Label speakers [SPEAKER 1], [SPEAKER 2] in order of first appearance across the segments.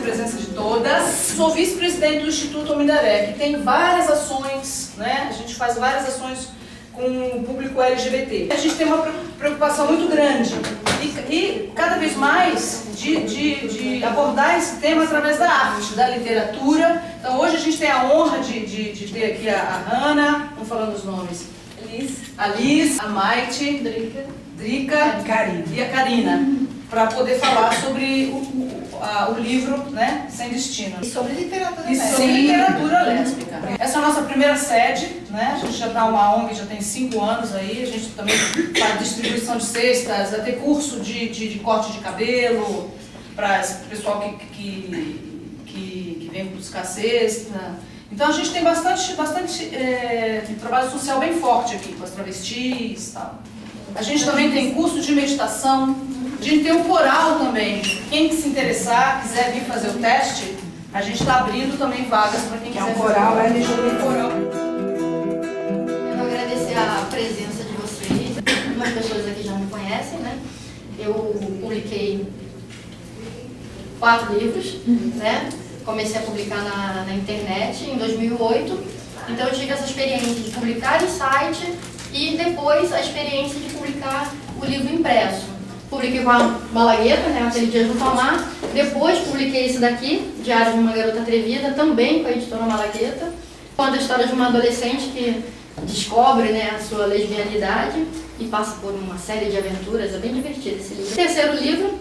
[SPEAKER 1] presença de todas. Sou vice-presidente do Instituto Omindaré, que tem várias ações, né? A gente faz várias ações com o público LGBT. A gente tem uma preocupação muito grande e cada vez mais de abordar esse tema através da arte, da literatura. Então hoje a gente tem a honra de ter aqui a Hanna, vamos falando os nomes, a Liz, a Maite, Drica e a Karina, para poder falar sobre o livro, né, Sem Destino.
[SPEAKER 2] E sobre literatura
[SPEAKER 1] lésbica. Sobre literatura lésbica. Essa é a nossa primeira sede, né? A gente já está uma ONG, já tem 5 anos aí, a gente também faz distribuição de cestas, vai ter curso de corte de cabelo, para o pessoal que vem buscar cesta. Então a gente tem bastante trabalho social bem forte aqui, com as travestis e tal. A gente também tem curso de meditação, a gente tem um coral também. Quem se interessar, quiser vir fazer o teste, a gente está abrindo também vagas para quem quiser.
[SPEAKER 2] É um coral, é um coral.
[SPEAKER 3] Eu vou agradecer a presença de vocês. Algumas pessoas aqui já me conhecem, né? Eu publiquei 4 livros, né? Comecei a publicar na internet em 2008. Então eu tive essa experiência de publicar em site e depois a experiência de publicar o livro impresso. Publiquei com a Malagueta, né, aquele dia do Tomar. Depois publiquei esse daqui, Diário de uma Garota Atrevida, também com a editora Malagueta. Conta a história de uma adolescente que descobre, né, a sua lesbianidade e passa por uma série de aventuras. É bem divertido esse livro. O terceiro livro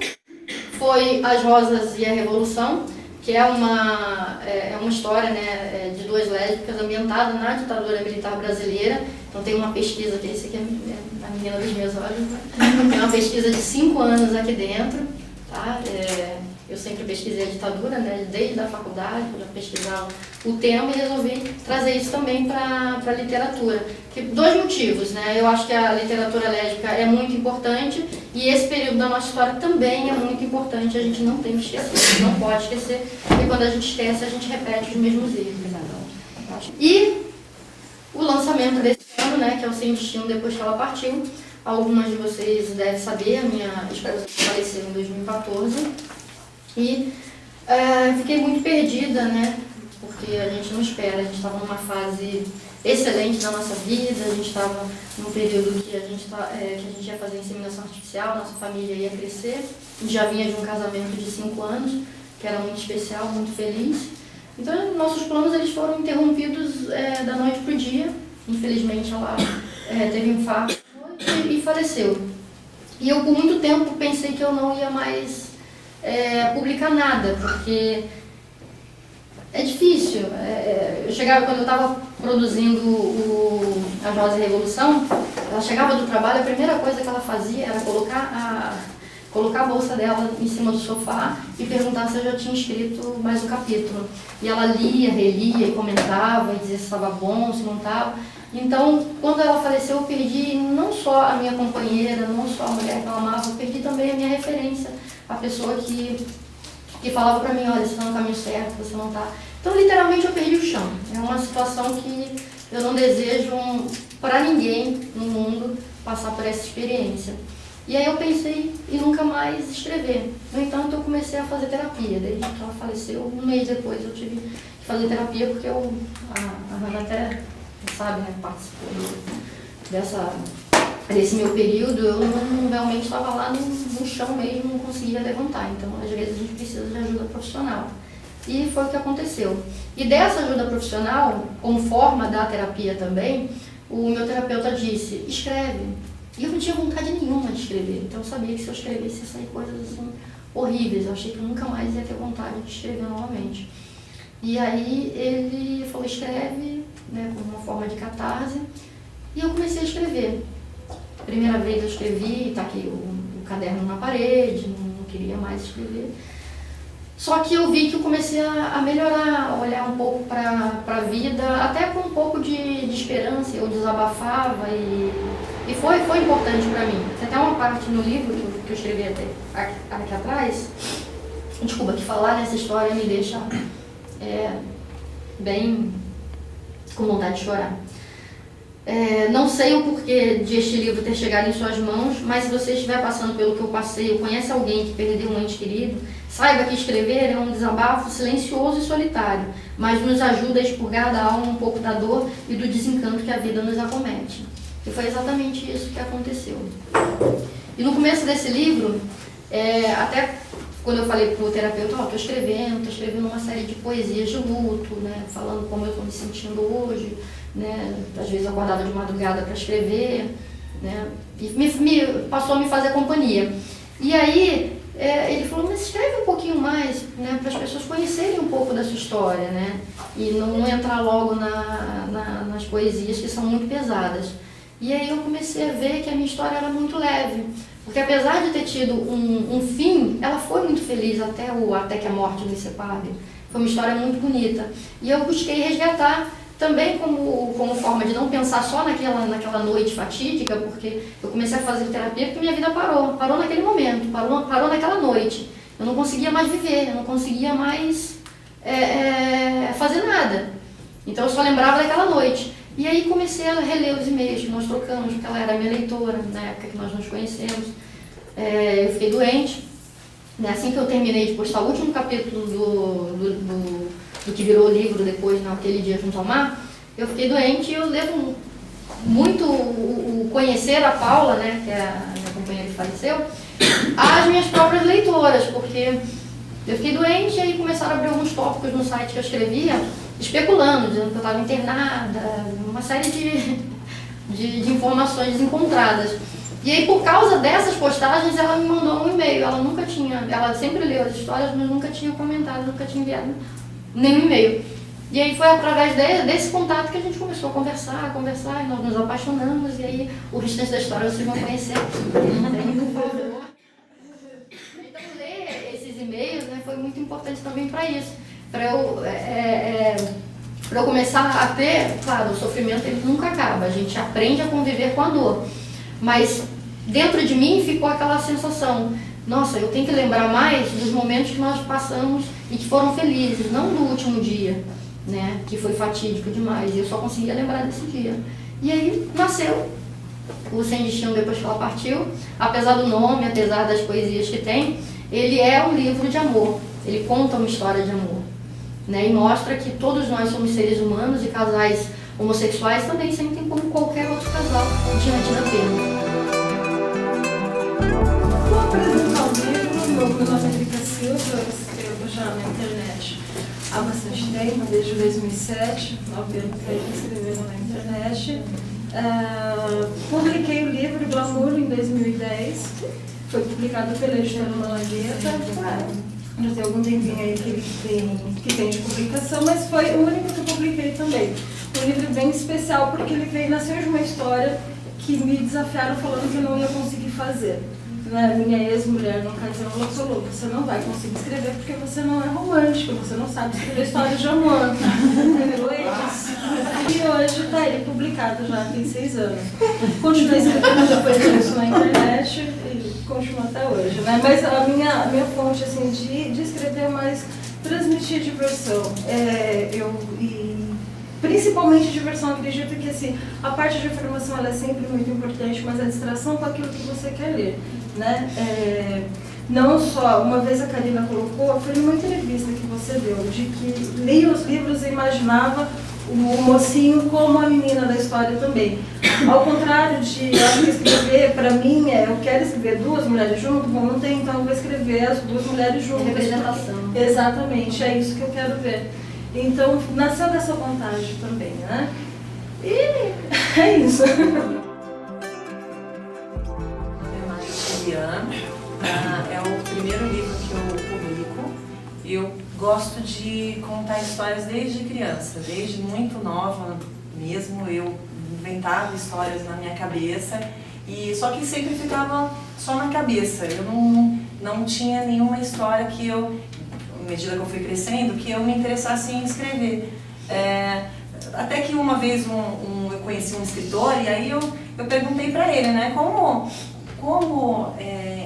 [SPEAKER 3] foi As Rosas e a Revolução, que é uma história, né, de 2 lésbicas ambientada na ditadura militar brasileira. Então tem uma pesquisa, que esse aqui é a menina dos meus olhos, né? Tem uma pesquisa de 5 anos aqui dentro, tá? Eu sempre pesquisei a ditadura, né, desde a faculdade, já pesquisava o tema e resolvi trazer isso também para a literatura. 2 motivos, né? Eu acho que a literatura lésbica é muito importante e esse período da nossa história também é muito importante, a gente não tem que esquecer, a gente não pode esquecer, porque quando a gente esquece, a gente repete os mesmos erros. E o lançamento desse ano, né, que é o Sem Destino, depois que ela partiu, algumas de vocês devem saber, a minha esposa faleceu em 2014 e fiquei muito perdida, né, porque a gente não espera, a gente estava numa fase excelente da nossa vida, a gente estava num período que a gente ia fazer inseminação artificial, nossa família ia crescer, a gente já vinha de um casamento de 5 anos, que era muito especial, muito feliz. Então, nossos planos eles foram interrompidos da noite para o dia. Infelizmente, ela teve um infarto e faleceu. E eu, por muito tempo, pensei que eu não ia mais publicar nada, porque é difícil. Eu chegava, quando eu estava produzindo a Rosa e a Revolução, ela chegava do trabalho, a primeira coisa que ela fazia era colocar a bolsa dela em cima do sofá e perguntar se eu já tinha escrito mais um capítulo. E ela lia, relia e comentava e dizia se estava bom, se não estava. Então, quando ela faleceu, eu perdi não só a minha companheira, não só a mulher que eu amava, eu perdi também a minha referência, a pessoa que falava para mim, olha, você está no caminho certo, você não está. Então, literalmente, eu perdi o chão. É uma situação que eu não desejo para ninguém no mundo passar por essa experiência. E aí eu pensei em nunca mais escrever. No entanto, eu comecei a fazer terapia. Desde que ela faleceu, um mês depois eu tive que fazer terapia, porque a Hanna até sabe, né, participou desse meu período. Eu realmente estava lá no chão mesmo, não conseguia levantar. Então, às vezes, a gente precisa de ajuda profissional. E foi o que aconteceu. E dessa ajuda profissional, como forma da terapia também, o meu terapeuta disse, escreve. E eu não tinha vontade nenhuma de escrever, então eu sabia que se eu escrevesse ia sair coisas assim horríveis. Eu achei que eu nunca mais ia ter vontade de escrever novamente. E aí ele falou, escreve, né, como uma forma de catarse, e eu comecei a escrever. Primeira vez eu escrevi, tá aqui o caderno na parede, não queria mais escrever. Só que eu vi que eu comecei a melhorar, a olhar um pouco para a vida, até com um pouco de esperança. Eu desabafava e foi importante para mim. Tem até uma parte no livro que eu escrevi até aqui atrás, desculpa, que falar nessa história me deixa bem com vontade de chorar. Não sei o porquê de este livro ter chegado em suas mãos, mas se você estiver passando pelo que eu passei, ou conhece alguém que perdeu um ente querido, Saiba que escrever é um desabafo silencioso e solitário, mas nos ajuda a expurgar da alma um pouco da dor e do desencanto que a vida nos acomete. E foi exatamente isso que aconteceu. E no começo desse livro, até quando eu falei para o terapeuta, estou escrevendo uma série de poesias de luto, né, falando como eu estou me sentindo hoje, né, às vezes eu acordava de madrugada para escrever, né, e passou a me fazer companhia. E aí ele falou, mas escreve um pouquinho mais, né, para as pessoas conhecerem um pouco da sua história, né, e não entrar logo nas poesias que são muito pesadas. E aí eu comecei a ver que a minha história era muito leve, porque apesar de ter tido um fim, ela foi muito feliz até que a morte nos separe. Foi uma história muito bonita. E eu busquei resgatar também como forma de não pensar só naquela noite fatídica, porque eu comecei a fazer terapia porque minha vida parou naquele momento, parou naquela noite. Eu não conseguia mais viver, eu não conseguia mais fazer nada. Então eu só lembrava daquela noite. E aí comecei a reler os e-mails que nós trocamos, porque ela era minha leitora, na época que nós nos conhecemos. Eu fiquei doente. Assim que eu terminei de postar o último capítulo do que virou livro depois, naquele dia junto ao mar, eu fiquei doente e eu devo muito o conhecer a Paula, né, que é a minha companheira que faleceu, às minhas próprias leitoras, porque eu fiquei doente e aí começaram a abrir alguns tópicos no site que eu escrevia, especulando, dizendo que eu estava internada, uma série de informações desencontradas. E aí, por causa dessas postagens, ela me mandou um e-mail. Ela sempre leu as histórias, mas nunca tinha comentado, nunca tinha enviado nenhum e-mail. E aí foi através desse contato que a gente começou a conversar, e nós nos apaixonamos, e aí o restante da história vocês vão conhecer. Então, ler esses e-mails, né, foi muito importante também para isso. Para eu começar a ter, claro, o sofrimento ele nunca acaba, a gente aprende a conviver com a dor, mas dentro de mim ficou aquela sensação, nossa, eu tenho que lembrar mais dos momentos que nós passamos e que foram felizes, não do último dia, né, que foi fatídico demais, e eu só conseguia lembrar desse dia. E aí nasceu o Sem Destino depois que ela partiu, apesar do nome, apesar das poesias que tem, ele é um livro de amor, ele conta uma história de amor. Né, e mostra que todos nós somos seres humanos e casais homossexuais também sentem como qualquer outro casal diante da pena.
[SPEAKER 2] Vou apresentar o livro. Meu nome é Erika Silva, eu escrevo já na internet há bastante tempo, desde 2007, 9 anos que eu escrevendo na internet. Publiquei o livro Glamour em 2010, foi publicado pela editora Malagueta. Já tem algum tempinho aí que tem de publicação, mas foi o único que eu publiquei também. Um livro bem especial porque ele nasceu de uma história que me desafiaram falando que eu não ia conseguir fazer. Minha ex-mulher no ocasião falou, você não vai conseguir escrever porque você não é romântica, você não sabe escrever histórias de amor. E hoje está aí publicado já tem 6 anos. Continuei escrevendo depois disso na internet e continuo até hoje, né? Mas a minha fonte assim, de escrever é mais transmitir diversão. Principalmente diversão, acredito que assim, a parte de informação ela é sempre muito importante, mas a distração com aquilo que você quer ler, né? Não só, uma vez a Karina colocou, foi numa entrevista que você deu, de que lia os livros e imaginava o mocinho como a menina da história também. Ao contrário de eu escrever, para mim, eu quero escrever 2 mulheres juntas, bom, não tem, então eu vou escrever as 2 mulheres juntas.
[SPEAKER 3] Representação.
[SPEAKER 2] Exatamente, é isso que eu quero ver. Então, nasceu dessa vontade também, né? E é isso.
[SPEAKER 4] É o primeiro livro que eu publico. Eu gosto de contar histórias desde criança, desde muito nova mesmo. Eu inventava histórias na minha cabeça, só que sempre ficava só na cabeça. Eu não tinha nenhuma história que eu, à medida que eu fui crescendo, que eu me interessasse em escrever. Até que uma vez eu conheci um escritor e aí eu perguntei para ele, né, como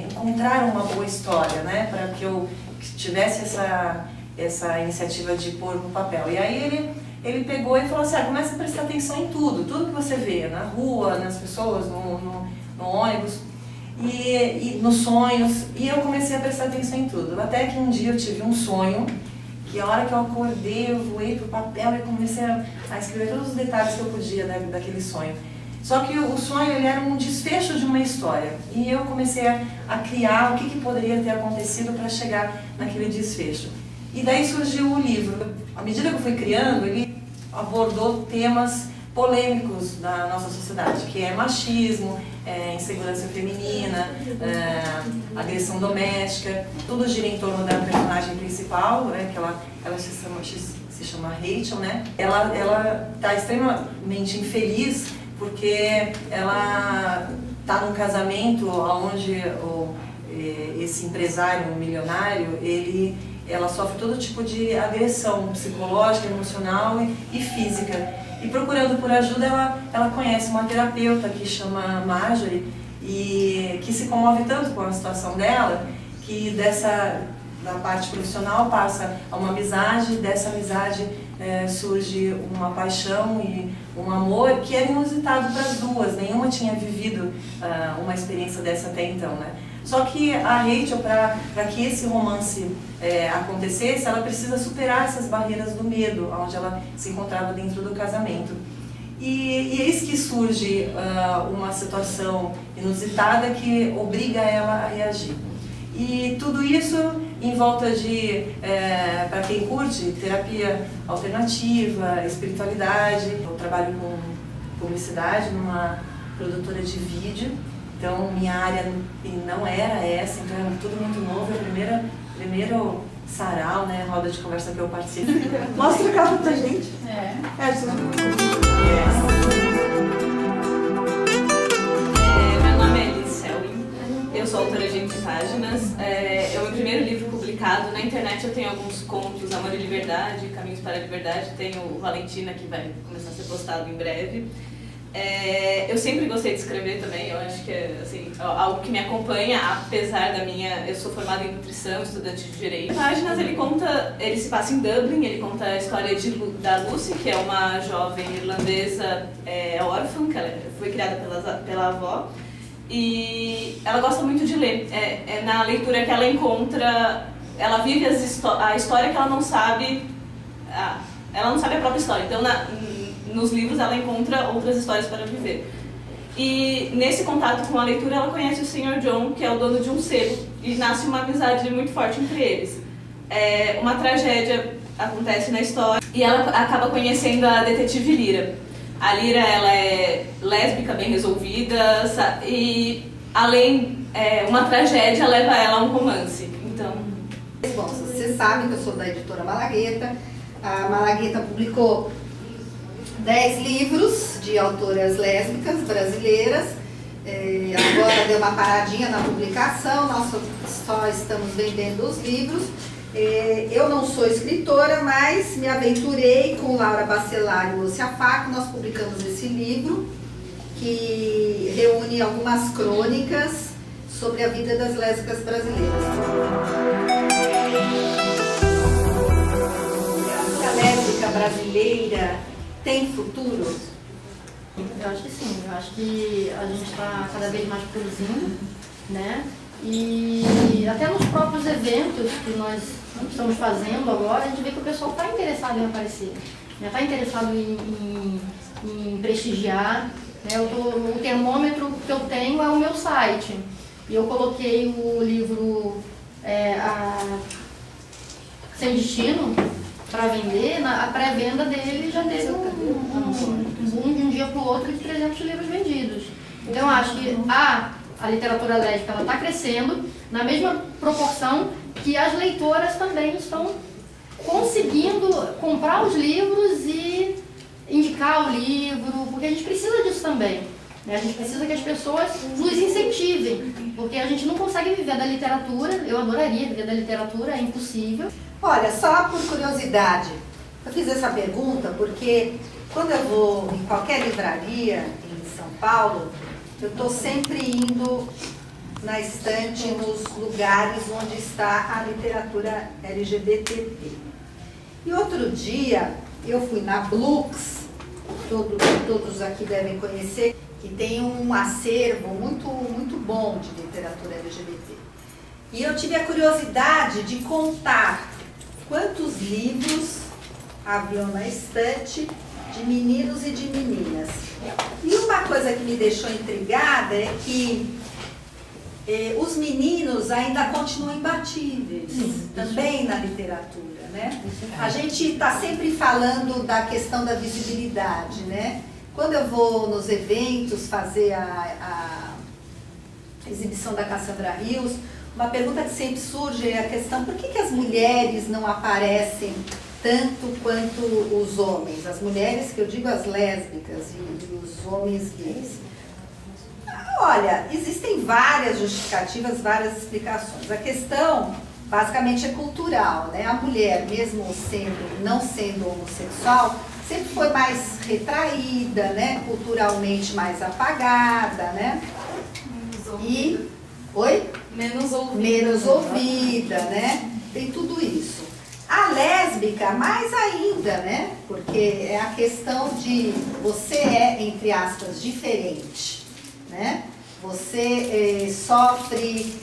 [SPEAKER 4] encontrar uma boa história, né, para que eu tivesse essa iniciativa de pôr no papel. E aí ele pegou e falou assim, começa a prestar atenção em tudo que você vê, na rua, nas pessoas, no ônibus. e nos sonhos, e eu comecei a prestar atenção em tudo. Até que um dia eu tive um sonho, que a hora que eu acordei, eu voei pro papel e comecei a escrever todos os detalhes que eu podia daquele sonho. Só que o sonho ele era um desfecho de uma história, e eu comecei a criar o que poderia ter acontecido para chegar naquele desfecho. E daí surgiu o livro. À medida que eu fui criando, ele abordou temas polêmicos da nossa sociedade, que é machismo, insegurança feminina, agressão doméstica. Tudo gira em torno da personagem principal, né, que ela se chama Rachel, né? Ela está extremamente infeliz porque ela está num casamento onde esse empresário, um milionário, ela sofre todo tipo de agressão psicológica, emocional e física. E procurando por ajuda, ela conhece uma terapeuta que chama Marjorie e que se comove tanto com a situação dela que da parte profissional passa a uma amizade, dessa amizade surge uma paixão e um amor que era inusitado para as duas, nenhuma tinha vivido uma experiência dessa até então, né? Só que a Rachel, para que esse romance acontecesse, ela precisa superar essas barreiras do medo, onde ela se encontrava dentro do casamento. E eis que surge uma situação inusitada que obriga ela a reagir. E tudo isso em volta de, para quem curte, terapia alternativa, espiritualidade. Eu trabalho com publicidade numa produtora de vídeo, então minha área não era essa, então era tudo muito novo. É o primeiro sarau, né, roda de conversa que eu participo.
[SPEAKER 5] Mostra a capa pra gente.
[SPEAKER 6] Meu nome é Liz Selwyn, eu sou autora de Entre Páginas. É o meu primeiro livro publicado. Na internet eu tenho alguns contos, Amor e Liberdade, Caminhos para a Liberdade, tenho o Valentina, que vai começar a ser postado em breve. Eu sempre gostei de escrever também, eu acho que é assim, algo que me acompanha, apesar da eu sou formada em nutrição, estudante de direito. Páginas, ele se passa em Dublin, ele conta a história da Lucy, que é uma jovem irlandesa órfã, que ela foi criada pela avó, e ela gosta muito de ler. É na leitura que ela encontra, ela vive a história que ela não sabe a própria história, então nos livros ela encontra outras histórias para viver. E nesse contato com a leitura ela conhece o Sr. John, que é o dono de um sebo, e nasce uma amizade muito forte entre eles. Uma tragédia acontece na história e ela acaba conhecendo a detetive Lyra. A Lyra, ela é lésbica, bem resolvida, e uma tragédia leva ela a um romance. Então...
[SPEAKER 7] Bom, vocês sabem que eu sou da editora Malagueta. A Malagueta publicou 10 livros de autoras lésbicas brasileiras. Agora deu uma paradinha na publicação, nós só estamos vendendo os livros. Eu não sou escritora, mas me aventurei com Laura Bacelar e Lúcia Faco. Nós publicamos esse livro que reúne algumas crônicas sobre a vida das lésbicas brasileiras. A lésbica brasileira tem futuro?
[SPEAKER 3] Eu acho que sim, eu acho que a gente está cada vez mais produzindo, né? E até nos próprios eventos que nós estamos fazendo agora, a gente vê que o pessoal está interessado em aparecer, está interessado em prestigiar. O termômetro que eu tenho é o meu site. E eu coloquei o livro Sem Destino para vender, a pré-venda dele já teve um boom de um dia para o outro de 300 livros vendidos. Então eu acho que a literatura lésbica está crescendo na mesma proporção que as leitoras também estão conseguindo comprar os livros e indicar o livro, porque a gente precisa disso também. A gente precisa que as pessoas nos incentivem, porque a gente não consegue viver da literatura. Eu adoraria viver da literatura, é impossível.
[SPEAKER 7] Olha, só por curiosidade, eu fiz essa pergunta porque quando eu vou em qualquer livraria em São Paulo, eu estou sempre indo na estante, nos lugares onde está a literatura LGBT. E outro dia eu fui na Blux, todos aqui devem conhecer, que tem um acervo muito bom de literatura LGBT. E eu tive a curiosidade de contar quantos livros haviam na estante de meninos e de meninas. E uma coisa que me deixou intrigada é que os meninos ainda continuam imbatíveis, também na literatura, né? A gente está sempre falando da questão da visibilidade, né? Quando eu vou nos eventos fazer a exibição da Cassandra Rios, uma pergunta que sempre surge é a questão: por que as mulheres não aparecem tanto quanto os homens? As mulheres, que eu digo as lésbicas e os homens gays. Olha, existem várias justificativas, várias explicações. A questão, basicamente, é cultural, né? A mulher, mesmo não sendo homossexual, sempre foi mais retraída, né? Culturalmente mais apagada, né? E... Oi?
[SPEAKER 6] Menos ouvida.
[SPEAKER 7] Menos ouvida, né? Tem tudo isso. A lésbica, mais ainda, né? Porque é a questão de você é, entre aspas, diferente, né? Você sofre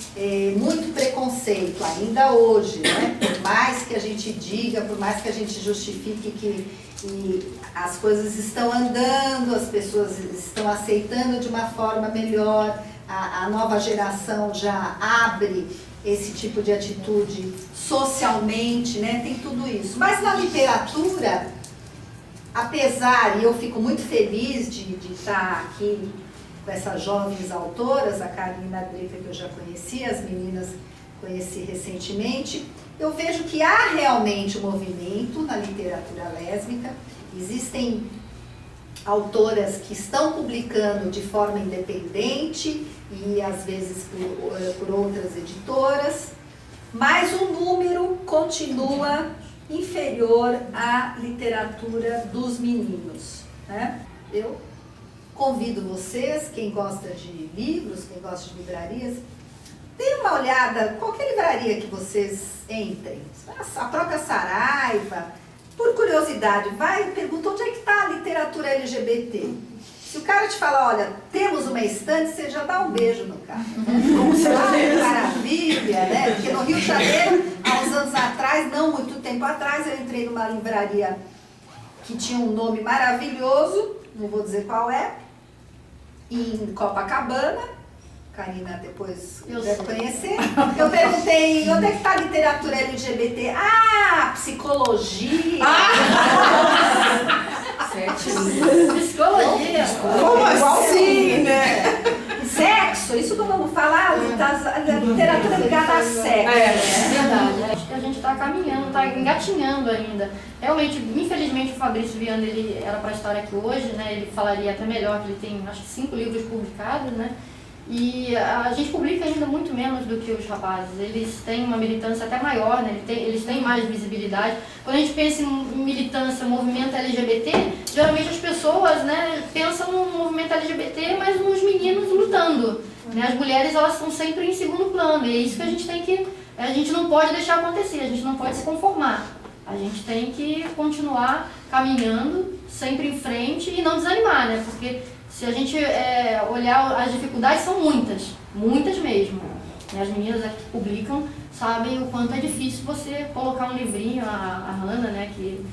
[SPEAKER 7] muito preconceito ainda hoje, né? Por mais que a gente diga, por mais que a gente justifique que as coisas estão andando, as pessoas estão aceitando de uma forma melhor, a nova geração já abre esse tipo de atitude socialmente, né? Tem tudo isso. Mas na literatura, apesar, e eu fico muito feliz de estar aqui com essas jovens autoras, a Karina Dreca, que eu já conheci, as meninas conheci recentemente, eu vejo que há realmente um movimento na literatura lésbica. Existem autoras que estão publicando de forma independente e às vezes por outras editoras, mas o número continua inferior à literatura dos meninos, né? Eu convido vocês, quem gosta de livros, quem gosta de livrarias, dê uma olhada, qualquer livraria que vocês entrem, a própria Saraiva, por curiosidade, vai e pergunta onde é que está a literatura LGBT. Se o cara te falar, olha, temos uma estante, você já dá um beijo no cara. Maravilha, né? Porque no Rio de Janeiro, há uns anos atrás, não muito tempo atrás, eu entrei numa livraria que tinha um nome maravilhoso, não vou dizer qual é, em Copacabana. Karina depois deve conhecer. Eu perguntei, onde é que está a literatura LGBT? Ah, psicologia.
[SPEAKER 3] Psicologia.
[SPEAKER 5] Como assim, né?
[SPEAKER 7] Sexo, isso que vamos falar, a literatura ligada a sexo.
[SPEAKER 3] É verdade. Acho que a gente está caminhando, está engatinhando ainda. Realmente, infelizmente, o Fabrício Viana, ele era para estar aqui hoje, né? Ele falaria até melhor, que ele tem, acho que 5 livros publicados, né? E a gente publica ainda muito menos do que os rapazes. Eles têm uma militância até maior, né? Eles têm mais visibilidade. Quando a gente pensa em militância, movimento LGBT, geralmente as pessoas, né, pensam no movimento LGBT, mas nos meninos lutando, né? As mulheres, elas estão sempre em segundo plano, e é isso que a gente tem que... A gente não pode deixar acontecer, a gente não pode se conformar. A gente tem que continuar caminhando, sempre em frente e não desanimar, né? Porque se a gente olhar, as dificuldades são muitas, muitas mesmo. As meninas aqui que publicam sabem o quanto é difícil você colocar um livrinho, a Hanna, né, que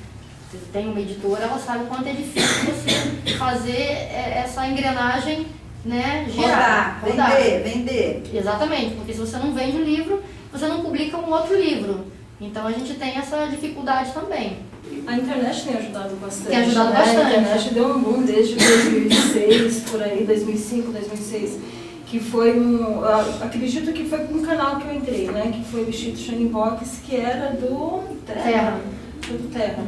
[SPEAKER 3] tem uma editora, ela sabe o quanto é difícil você fazer essa engrenagem, né, girar.
[SPEAKER 7] Rodar. Vender.
[SPEAKER 3] Exatamente, porque se você não vende um livro, você não publica um outro livro. Então a gente tem essa dificuldade também.
[SPEAKER 2] A internet tem ajudado bastante.
[SPEAKER 3] Tem ajudado
[SPEAKER 2] né?
[SPEAKER 3] bastante.
[SPEAKER 2] A internet deu um boom desde 2006, por aí, 2005, 2006, que foi acredito que foi um canal que eu entrei, né? Que foi o Shining Box, que era do Terra. Foi do Terra.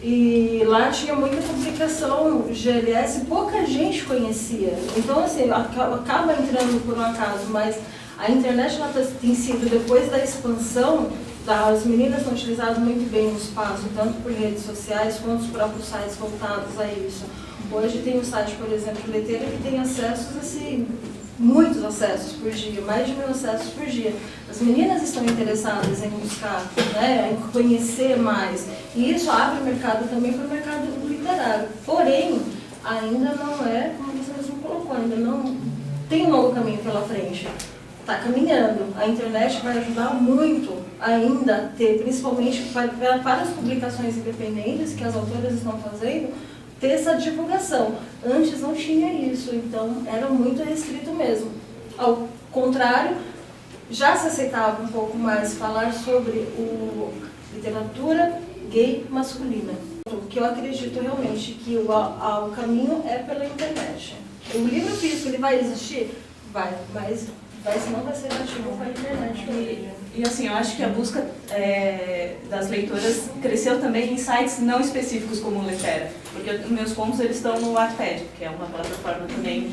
[SPEAKER 2] E lá tinha muita publicação GLS, pouca gente conhecia. Então, assim, acaba entrando por um acaso, mas a internet ela tem sido, depois da expansão, as meninas têm utilizado muito bem o espaço, tanto por redes sociais quanto os próprios sites voltados a isso. Hoje tem um site, por exemplo, Leteira, que tem acessos, assim, muitos acessos por dia, mais de 1000 acessos por dia. As meninas estão interessadas em buscar, né, em conhecer mais. E isso abre o mercado também para o mercado literário. Porém, ainda não é, como você mesmo colocou, público ainda não tem um longo caminho pela frente. Está caminhando. A internet vai ajudar muito ainda a ter, principalmente para as publicações independentes que as autoras estão fazendo, ter essa divulgação. Antes não tinha isso, então era muito restrito mesmo. Ao contrário, já se aceitava um pouco mais falar sobre literatura gay masculina. Que eu acredito realmente que o caminho é pela internet. O livro físico ele vai existir? Vai, mas não vai ser ativo com a internet.
[SPEAKER 6] E assim, eu acho que a busca das leitoras cresceu também em sites não específicos como o Litera, porque meus contos eles estão no Wattpad, que é uma plataforma também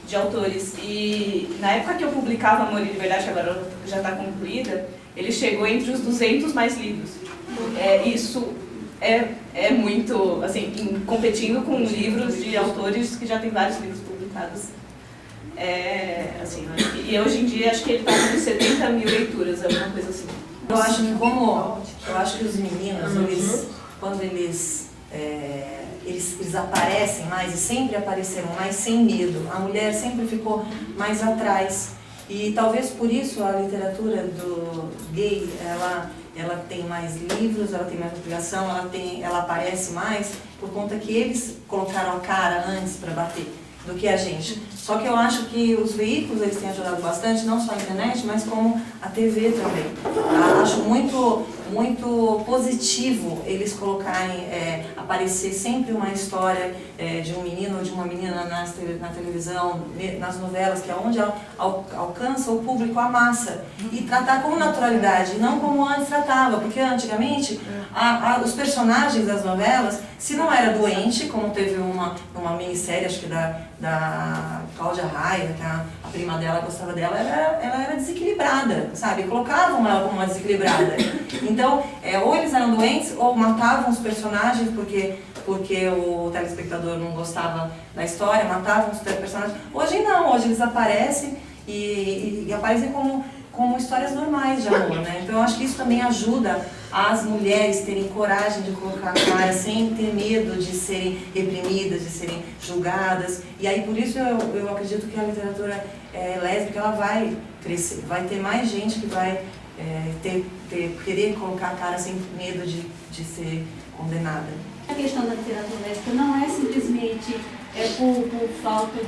[SPEAKER 6] de autores. E na época que eu publicava Amor e Liberdade, que agora já está concluída, ele chegou entre os 200 mais lidos. Isso é muito, assim, competindo com livros de autores que já têm vários livros publicados. Assim, e hoje em dia acho que ele está com 70 mil leituras, alguma coisa assim.
[SPEAKER 4] Eu acho que os meninos, quando eles aparecem mais e sempre apareceram mais sem medo, a mulher sempre ficou mais atrás. E talvez por isso a literatura do gay, ela tem mais livros, ela tem mais publicação, ela aparece mais por conta que eles colocaram a cara antes para bater do que a gente. Só que eu acho que os veículos eles têm ajudado bastante, não só a internet, mas como a TV também. Eu acho muito positivo eles colocarem, aparecer sempre uma história de um menino ou de uma menina na televisão, nas novelas, que é onde alcança o público, a massa, e tratar com naturalidade, não como antes tratava, porque antigamente os personagens das novelas, se não era doente, como teve uma minissérie, acho que da Cláudia Raia, que a prima dela gostava dela, ela era desequilibrada, sabe? Colocavam ela como uma desequilibrada. Então, ou eles eram doentes, ou matavam os personagens porque o telespectador não gostava da história, matavam os personagens. Hoje não, hoje eles aparecem e aparecem como histórias normais de amor, né? Então eu acho que isso também ajuda as mulheres terem coragem de colocar a cara sem ter medo de serem reprimidas, de serem julgadas. E aí por isso eu acredito que a literatura lésbica ela vai crescer, vai ter mais gente que vai querer colocar a cara sem medo de ser condenada.
[SPEAKER 8] A questão da literatura lésbica não é simplesmente por falta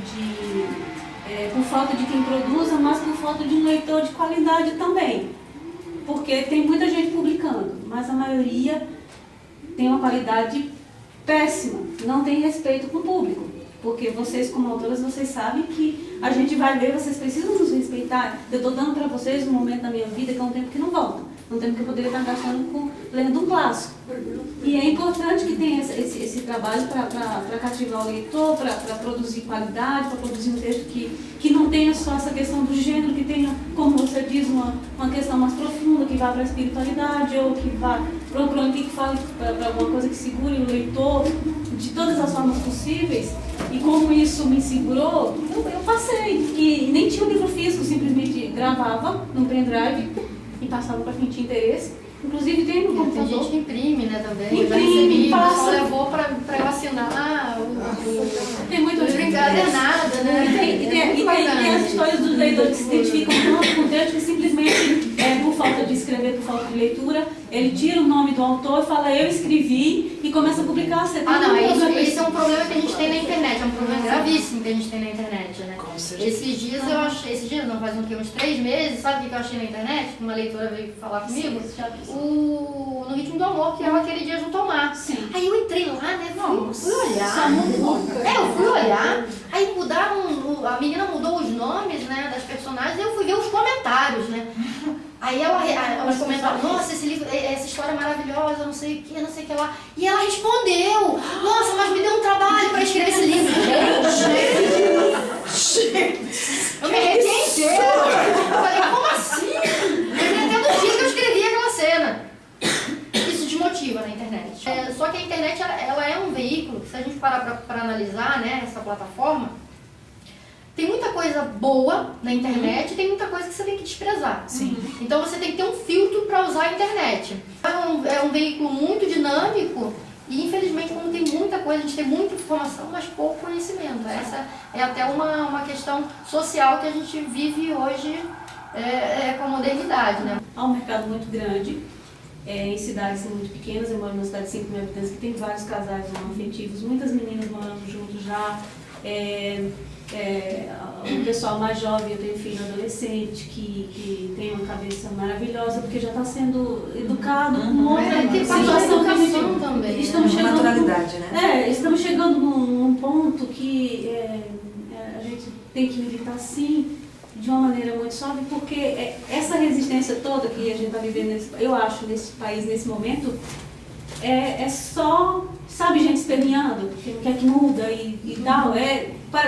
[SPEAKER 8] de quem produza, mas por falta de um leitor de qualidade também. Porque tem muita gente publicando, mas a maioria tem uma qualidade péssima, não tem respeito com o público. Porque vocês, como autoras, vocês sabem que a gente vai ler, vocês precisam nos respeitar. Eu estou dando para vocês um momento da minha vida que é um tempo que não volta. Um tempo que eu poderia estar gastando lendo um clássico. E é importante que tenha esse trabalho para cativar o leitor, para produzir qualidade, para produzir um texto que não tenha só essa questão do gênero, que tenha, como você diz, uma questão mais profunda, que vá para a espiritualidade, ou que vá procurando que fale para alguma coisa que segure o leitor de todas as formas possíveis. E como isso me segurou, eu passei. E nem tinha um livro físico, simplesmente gravava num pendrive e passava para quem tinha interesse. Inclusive tem no computador.
[SPEAKER 3] Tem gente que imprime, né, também.
[SPEAKER 8] Imprime,
[SPEAKER 3] passa.
[SPEAKER 8] passa.
[SPEAKER 3] Só levou para eu assinar
[SPEAKER 8] Tem muito
[SPEAKER 3] encadernado, né?
[SPEAKER 8] E tem as histórias dos leitores que se identificam tanto com o texto que simplesmente, por falta de escrever, por falta de leitura, ele tira o nome do autor e fala, eu escrevi, e começa a publicar.
[SPEAKER 3] Esse é um problema que a gente tem na internet, é um problema gravíssimo que a gente tem na internet, né? Esses dias não faz uns 3 meses, sabe o que eu achei na internet? Uma leitora veio falar comigo, No Ritmo do Amor, que é aquele dia junto ao mar.
[SPEAKER 8] Sim.
[SPEAKER 3] Aí eu entrei lá, né, fui olhar. Eu fui olhar, aí mudaram, a menina mudou os nomes, né, das personagens, e eu fui ver os comentários, né. Aí elas comentaram, nossa, esse livro, essa história é maravilhosa, não sei o que lá. E ela respondeu, nossa, mas me deu um trabalho para escrever esse livro. Gente! Eu me arrependi. Eu falei, como assim? Eu até no dia que eu escrevi aquela cena. Isso desmotiva na internet. Só que a internet, ela é um veículo, que se a gente parar para analisar, né, essa plataforma, tem muita coisa boa na internet e tem muita coisa que você tem que desprezar.
[SPEAKER 4] Sim.
[SPEAKER 3] Então você tem que ter um filtro para usar a internet. É um veículo muito dinâmico E infelizmente, como tem muita coisa, a gente tem muita informação, mas pouco conhecimento. Essa é até uma questão social que a gente vive hoje com a modernidade, né?
[SPEAKER 8] Há um mercado muito grande, em cidades muito pequenas. Eu moro numa cidade de 5 mil habitantes que tem vários casais homoafetivos, muitas meninas morando juntos já. O pessoal mais jovem, eu tenho filho adolescente que tem uma cabeça maravilhosa porque já está sendo educado com outra situação
[SPEAKER 3] educação também.
[SPEAKER 8] Estamos chegando,
[SPEAKER 4] naturalidade, né?
[SPEAKER 8] Estamos chegando num ponto que a gente tem que militar sim de uma maneira muito suave, porque essa resistência toda que a gente está vivendo, eu acho, nesse país, nesse momento, é só, sabe, gente esperneando, porque não quer que muda e tal,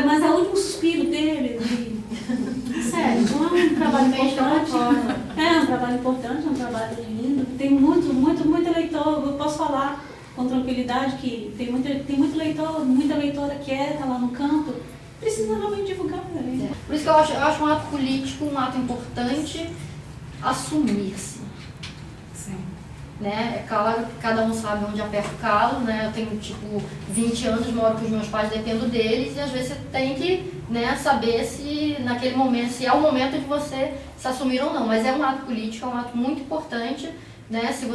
[SPEAKER 8] mas é o último suspiro dele. Sério, não é um trabalho importante. É um trabalho importante, é um trabalho lindo. Tem muito eleitor, eu posso falar com tranquilidade que tem muito leitor, muita leitora quieta lá no campo. Precisa realmente divulgar. Né?
[SPEAKER 3] Por isso que eu acho um ato político, um ato importante, assumir-se. Né? É claro que cada um sabe onde aperta o calo, né? Eu tenho 20 anos, moro com os meus pais, dependo deles, e às vezes você tem que, né, saber se naquele momento, se é o momento de você se assumir ou não. Mas é um ato político, é um ato muito importante, né? Se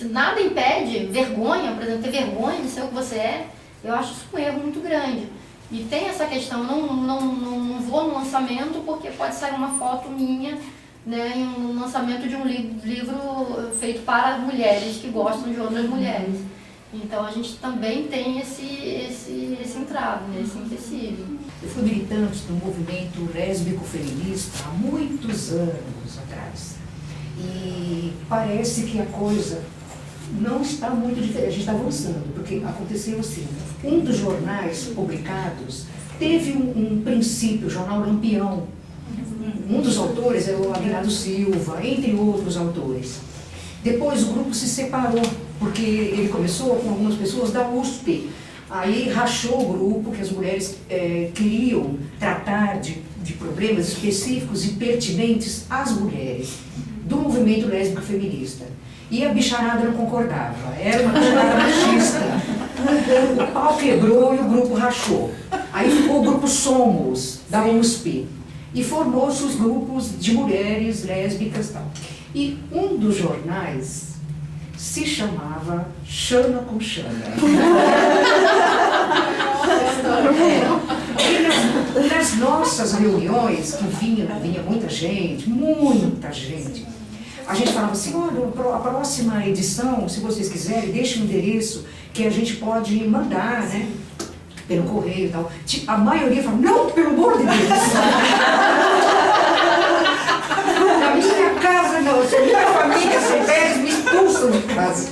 [SPEAKER 3] nada impede, vergonha, por exemplo, ter vergonha de ser o que você é, eu acho isso um erro muito grande. E tem essa questão, não vou no lançamento porque pode sair uma foto minha, né, em um lançamento de um livro feito para mulheres que gostam de outras mulheres. Então a gente também tem esse entrave, né, esse empecilho.
[SPEAKER 9] Eu fui militante do movimento lésbico-feminista há muitos anos atrás. E parece que a coisa não está muito diferente, a gente está avançando, porque aconteceu assim, um dos jornais publicados teve um princípio, o jornal Lampião. Um dos autores é o Aguinaldo Silva, entre outros autores. Depois o grupo se separou, porque ele começou com algumas pessoas da USP. Aí rachou o grupo, que as mulheres queriam tratar de problemas específicos e pertinentes às mulheres, do movimento lésbico feminista. E a bicharada não concordava, era uma bicharada machista. O pau quebrou e o grupo rachou. Aí ficou o grupo Somos, da USP. E formou-se os grupos de mulheres lésbicas e tal. E um dos jornais se chamava Xana com Xana. E nas nossas reuniões, que vinha muita gente, a gente falava assim, olha, a próxima edição, se vocês quiserem, deixe o endereço que a gente pode mandar, né? Pelo correio e tal. A maioria fala, não, pelo amor de Deus. Na minha casa não, se a minha família souber, me expulsam de casa.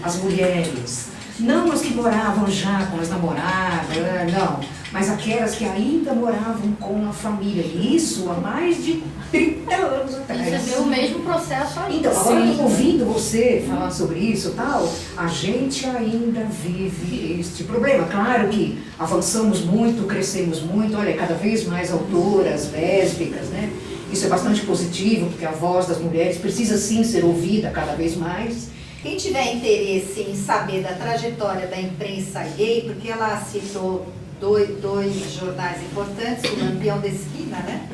[SPEAKER 9] As mulheres. Não as que moravam já com as namoradas, não. Mas aquelas que ainda moravam com a família. E isso há mais de 30 anos atrás.
[SPEAKER 3] Você vê o mesmo processo aí.
[SPEAKER 9] Então, agora ouvindo você falar sobre isso e tal, a gente ainda vive este problema. Claro que avançamos muito, crescemos muito, olha, cada vez mais autoras lésbicas, né? Isso é bastante positivo, porque a voz das mulheres precisa sim ser ouvida cada vez mais.
[SPEAKER 7] Quem tiver interesse em saber da trajetória da imprensa gay, porque ela citou dois jornais importantes, o Lampião da Esquina, né?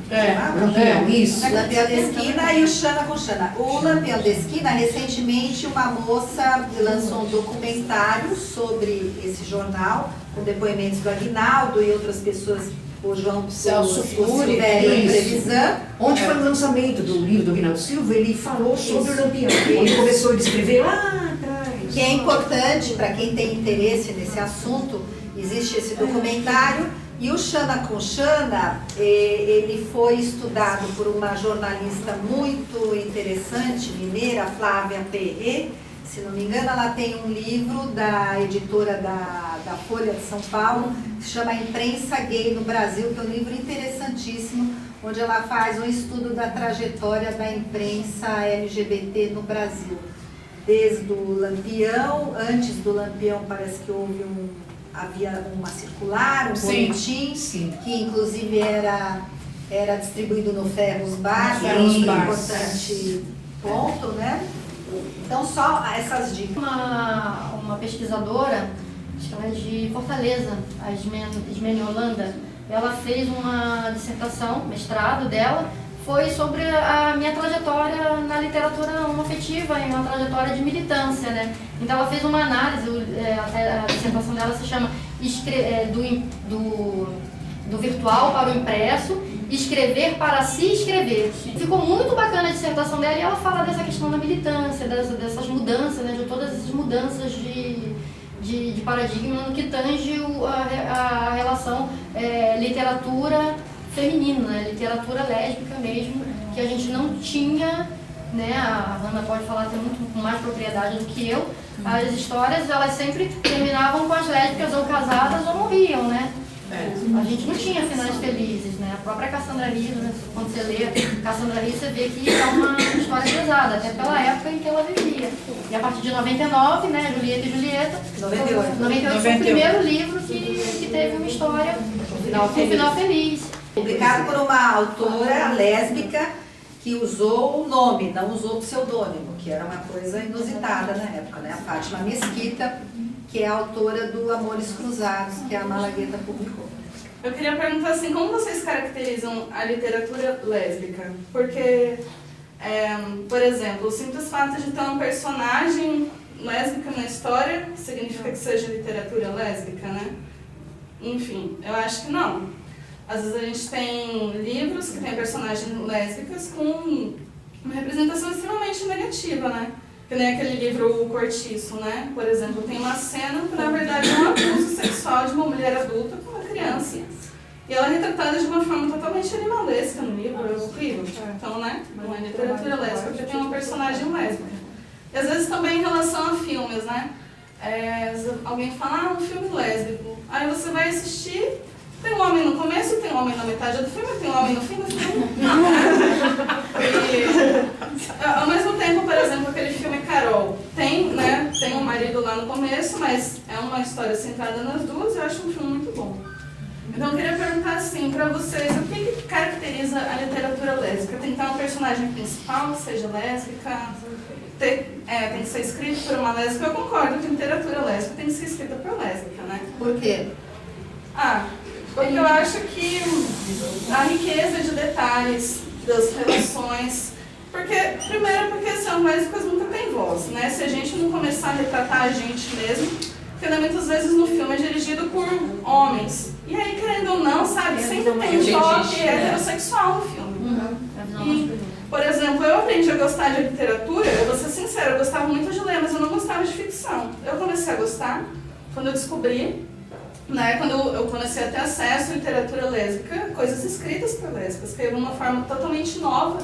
[SPEAKER 9] Lampião, isso.
[SPEAKER 7] O Lampião da Esquina e o Xana com Xana. O Lampião da Esquina, recentemente, uma moça lançou um documentário sobre esse jornal, com depoimentos do Aguinaldo e outras pessoas, o João
[SPEAKER 1] Celso Cury,
[SPEAKER 7] Trevisan.
[SPEAKER 9] Onde foi o lançamento do livro do Aguinaldo Silva, ele falou sobre o Lampião. Ele começou a descrever lá atrás.
[SPEAKER 7] Que é importante para quem tem interesse nesse assunto. Existe esse documentário e o Xana com Xana, ele foi estudado por uma jornalista muito interessante, mineira, Flávia Perret. Se não me engano, ela tem um livro da editora da Folha de São Paulo, que se chama Imprensa Gay no Brasil, que é um livro interessantíssimo, onde ela faz um estudo da trajetória da imprensa LGBT no Brasil. Desde o Lampião, antes do Lampião parece que havia uma circular, um boletim, que inclusive era distribuído no Ferros Bar, que é um importante ponto, né? Então, só essas dicas.
[SPEAKER 3] Uma pesquisadora, acho que ela é de Fortaleza, a Ismene Holanda, ela fez uma dissertação, mestrado dela, foi sobre a minha trajetória na literatura homoafetiva e uma trajetória de militância, né? Então ela fez uma análise, a dissertação dela se chama do virtual para o impresso, escrever para se escrever. Ficou muito bacana a dissertação dela e ela fala dessa questão da militância, dessas mudanças, né? De todas essas mudanças de paradigma no que tange a relação literatura feminina, né? Literatura lésbica mesmo, que a gente não tinha, né? A Hanna pode falar até muito com mais propriedade do que eu. As histórias, elas sempre terminavam com as lésbicas ou casadas ou morriam, né? A gente não tinha finais felizes, né? A própria Cassandra Rizzo, né? Quando você lê Cassandra Rizzo, você vê que é uma história pesada, até pela época em que ela vivia. E a partir de 99, né? Julieta e Julieta. 98 foi o primeiro livro que teve uma história com final feliz.
[SPEAKER 7] Publicado por uma autora lésbica que usou o nome, não usou o pseudônimo, que era uma coisa inusitada na época, né? A Fátima Mesquita, que é a autora do Amores Cruzados, que a Malagueta publicou.
[SPEAKER 10] Eu queria perguntar assim, como vocês caracterizam a literatura lésbica? Porque, por exemplo, o simples fato de ter uma personagem lésbica na história significa que seja literatura lésbica, né? Enfim, eu acho que não. Às vezes a gente tem livros que têm personagens lésbicas com uma representação extremamente negativa, né? Que nem aquele livro O Cortiço, né? Por exemplo, tem uma cena que na verdade é um abuso sexual de uma mulher adulta com uma criança. E ela é retratada de uma forma totalmente animalesca no livro, é horrível. Então, né? Não é literatura lésbica porque tem uma personagem lésbica. E às vezes também em relação a filmes, né? Alguém fala, um filme lésbico. Aí você vai assistir, tem um homem no começo, tem um homem na metade do filme, tem um homem no fim do filme. E, ao mesmo tempo, por exemplo, aquele filme Carol, tem um marido lá no começo, mas é uma história centrada nas duas e eu acho um filme muito bom. Então eu queria perguntar assim, pra vocês, o que caracteriza a literatura lésbica? Tem que ter uma personagem principal que seja lésbica? Tem que ser escrito por uma lésbica? Eu concordo que literatura lésbica tem que ser escrita por lésbica, né?
[SPEAKER 7] Por quê?
[SPEAKER 10] Porque eu acho que a riqueza de detalhes das relações... Primeiro porque as lésbicas nunca têm voz, né? Se a gente não começar a retratar a gente mesmo, porque muitas vezes no filme é dirigido por homens. E aí, querendo ou não, sabe, sempre tem um toque heterossexual no filme. E, por exemplo, eu aprendi a gostar de literatura, eu vou ser sincera, eu gostava muito de ler, mas eu não gostava de ficção. Eu comecei a gostar quando eu descobri, né, quando eu comecei a ter acesso à literatura lésbica, coisas escritas por lésbicas, que era uma forma totalmente nova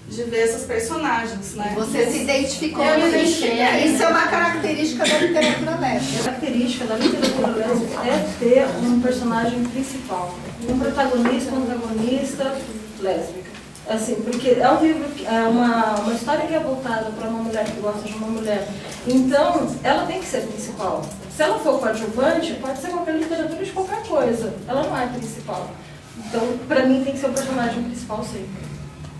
[SPEAKER 10] de ver essas personagens, né?
[SPEAKER 7] Você se identificou.
[SPEAKER 3] Eu me identifiquei.
[SPEAKER 7] Isso é uma característica da literatura lésbica.
[SPEAKER 2] A característica da literatura lésbica é ter um personagem principal, um protagonista, um antagonista lésbica. Assim, porque é um livro, é uma história que é voltada para uma mulher que gosta de uma mulher. Então, ela tem que ser principal. Se ela for coadjuvante, pode ser qualquer literatura de qualquer coisa. Ela não é principal. Então, para mim, tem que ser o personagem principal sempre.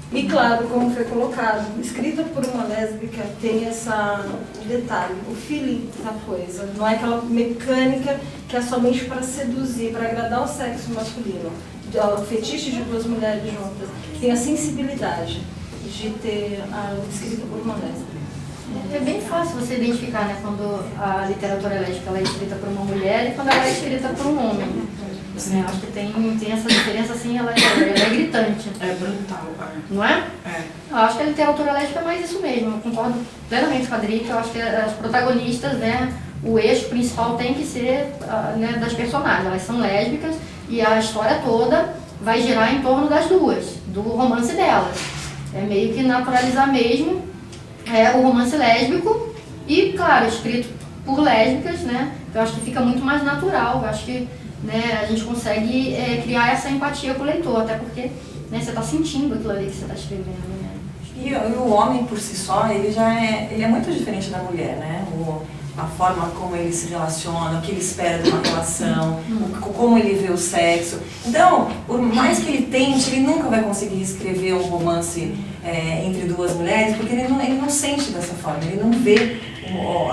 [SPEAKER 2] E claro, como foi colocado, escrita por uma lésbica tem esse detalhe, o feeling da coisa. Não é aquela mecânica que é somente para seduzir, para agradar o sexo masculino. O fetiche de duas mulheres juntas. Tem a sensibilidade de ter escrita por uma lésbica.
[SPEAKER 3] É bem fácil você identificar, né, quando a literatura lésbica ela é escrita por uma mulher e quando ela é escrita por um homem. Eu acho que tem essa diferença, assim, ela é gritante.
[SPEAKER 5] É brutal.
[SPEAKER 3] Não é?
[SPEAKER 5] É.
[SPEAKER 3] Eu acho que a literatura lésbica é mais isso mesmo. Eu concordo plenamente com a Drica. Eu acho que as protagonistas, né, o eixo principal tem que ser né, das personagens. Elas são lésbicas e a história toda vai girar em torno das duas, do romance delas. É meio que naturalizar mesmo o romance lésbico e, claro, escrito por lésbicas, né? Eu acho que fica muito mais natural. Eu acho que né, a gente consegue criar essa empatia com o leitor, até porque né, você está sentindo aquilo ali que você está escrevendo. Né?
[SPEAKER 4] E o homem por si só, ele é muito diferente da mulher, né? A forma como ele se relaciona, o que ele espera de uma relação, como ele vê o sexo. Então, por mais que ele tente, ele nunca vai conseguir escrever um romance entre duas mulheres, porque ele não sente dessa forma, ele não vê o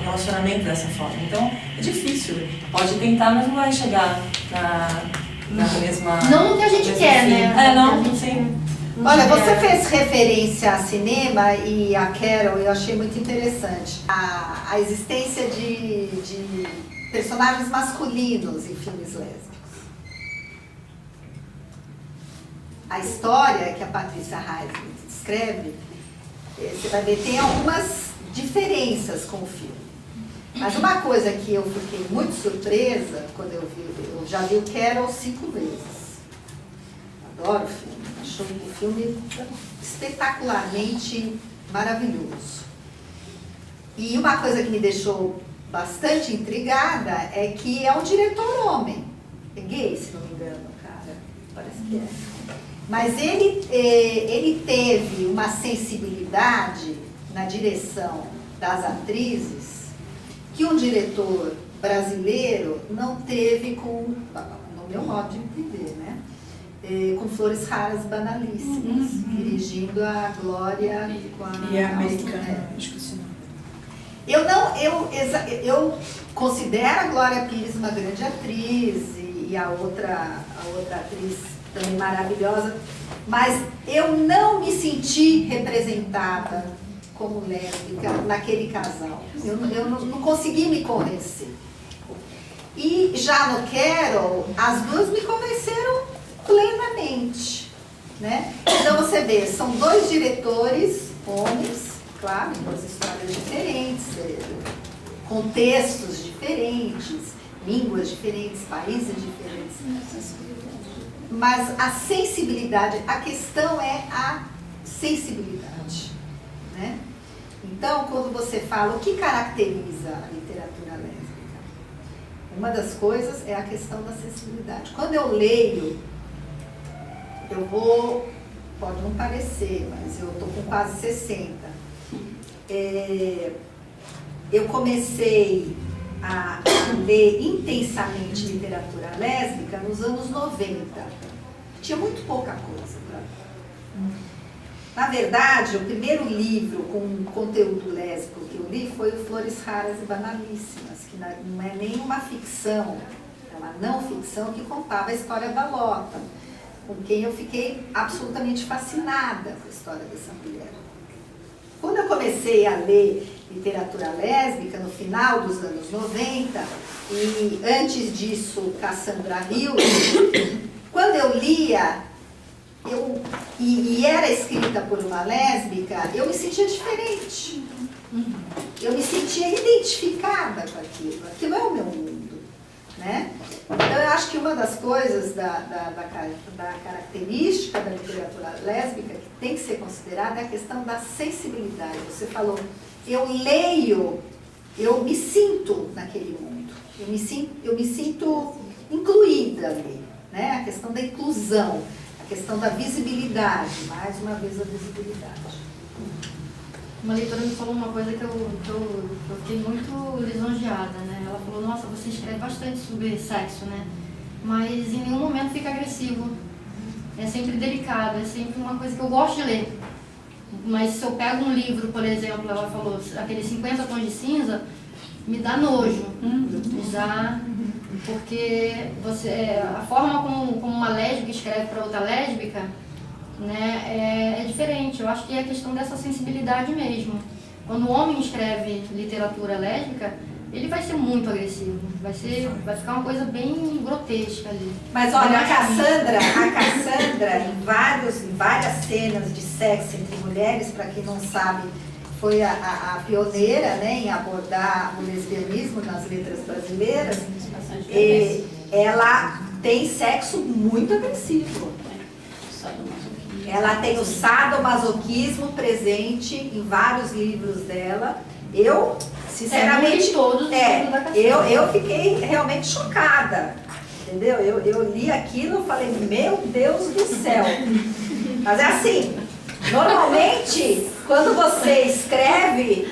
[SPEAKER 4] relacionamento dessa forma. Então, é difícil. Pode tentar, mas não vai chegar na mesma...
[SPEAKER 3] Não no que a gente quer, né?
[SPEAKER 4] Não, sim.
[SPEAKER 7] Olha, você fez referência a cinema e a Carol, eu achei muito interessante. A existência de personagens masculinos em filmes lésbicos. A história que a Patrícia Highsmith descreve, você vai ver, tem algumas diferenças com o filme. Mas uma coisa que eu fiquei muito surpresa quando eu vi, eu já vi o Carol 5 vezes. Adoro o filme. Acho o filme espetacularmente maravilhoso. E uma coisa que me deixou bastante intrigada é que é um diretor homem. É gay, se não me engano, cara. Parece que é. Mas ele teve uma sensibilidade na direção das atrizes que um diretor brasileiro não teve com, no meu modo de entender, né? Com Flores Raras Banalíssimas, dirigindo a Glória com a
[SPEAKER 5] E a americana, esqueci o nome.
[SPEAKER 7] Eu considero a Glória Pires uma grande atriz e a outra atriz também maravilhosa, mas eu não me senti representada como lésbica naquele casal. Eu não consegui me convencer. E já no Carol, as duas me convenceram plenamente, né? Então você vê, são dois diretores, homens, claro, duas histórias diferentes, contextos diferentes, línguas diferentes, países diferentes. Mas a sensibilidade, a questão é a sensibilidade, né? Então, quando você fala o que caracteriza a literatura lésbica, uma das coisas é a questão da sensibilidade. Quando eu leio, pode não parecer, mas eu estou com quase 60. Eu comecei a ler intensamente literatura lésbica nos anos 90. Tinha muito pouca coisa. Na verdade, o primeiro livro com conteúdo lésbico que eu li foi o Flores Raras e Banalíssimas, que não é nenhuma ficção, é uma não ficção que contava a história da Lota, com quem eu fiquei absolutamente fascinada com a história dessa mulher. Quando eu comecei a ler literatura lésbica, no final dos anos 90, e antes disso, Cassandra Hill, quando eu lia, e era escrita por uma lésbica, eu me sentia diferente. Eu me sentia identificada com aquilo. Aquilo é o meu mundo, né? Então, eu acho que uma das coisas da característica da literatura lésbica que tem que ser considerada é a questão da sensibilidade. Você falou, eu leio, eu me sinto naquele mundo. Eu me sinto incluída ali, né? A questão da inclusão, a questão da visibilidade, mais uma vez a visibilidade.
[SPEAKER 3] Uma leitora me falou uma coisa que eu fiquei muito lisonjeada, né? Ela falou, nossa, você escreve bastante sobre sexo, né? Mas em nenhum momento fica agressivo. É sempre delicado, é sempre uma coisa que eu gosto de ler. Mas se eu pego um livro, por exemplo, ela falou, aqueles 50 tons de cinza, me dá nojo. Me dá... Porque a forma como uma lésbica escreve para outra lésbica, né, é diferente. Eu acho que é a questão dessa sensibilidade mesmo. Quando o homem escreve literatura lésbica, ele vai ser muito agressivo. Vai ficar uma coisa bem grotesca ali.
[SPEAKER 7] Mas olha, a Cassandra, em várias cenas de sexo entre mulheres, para quem não sabe, foi a pioneira, né, em abordar o lesbianismo nas letras brasileiras. E ela tem sexo muito agressivo. Ela tem o sadomasoquismo presente em vários livros dela. Eu, sinceramente, eu fiquei realmente chocada, entendeu? Eu li aquilo e falei, meu Deus do céu. Mas é assim, normalmente, quando você escreve,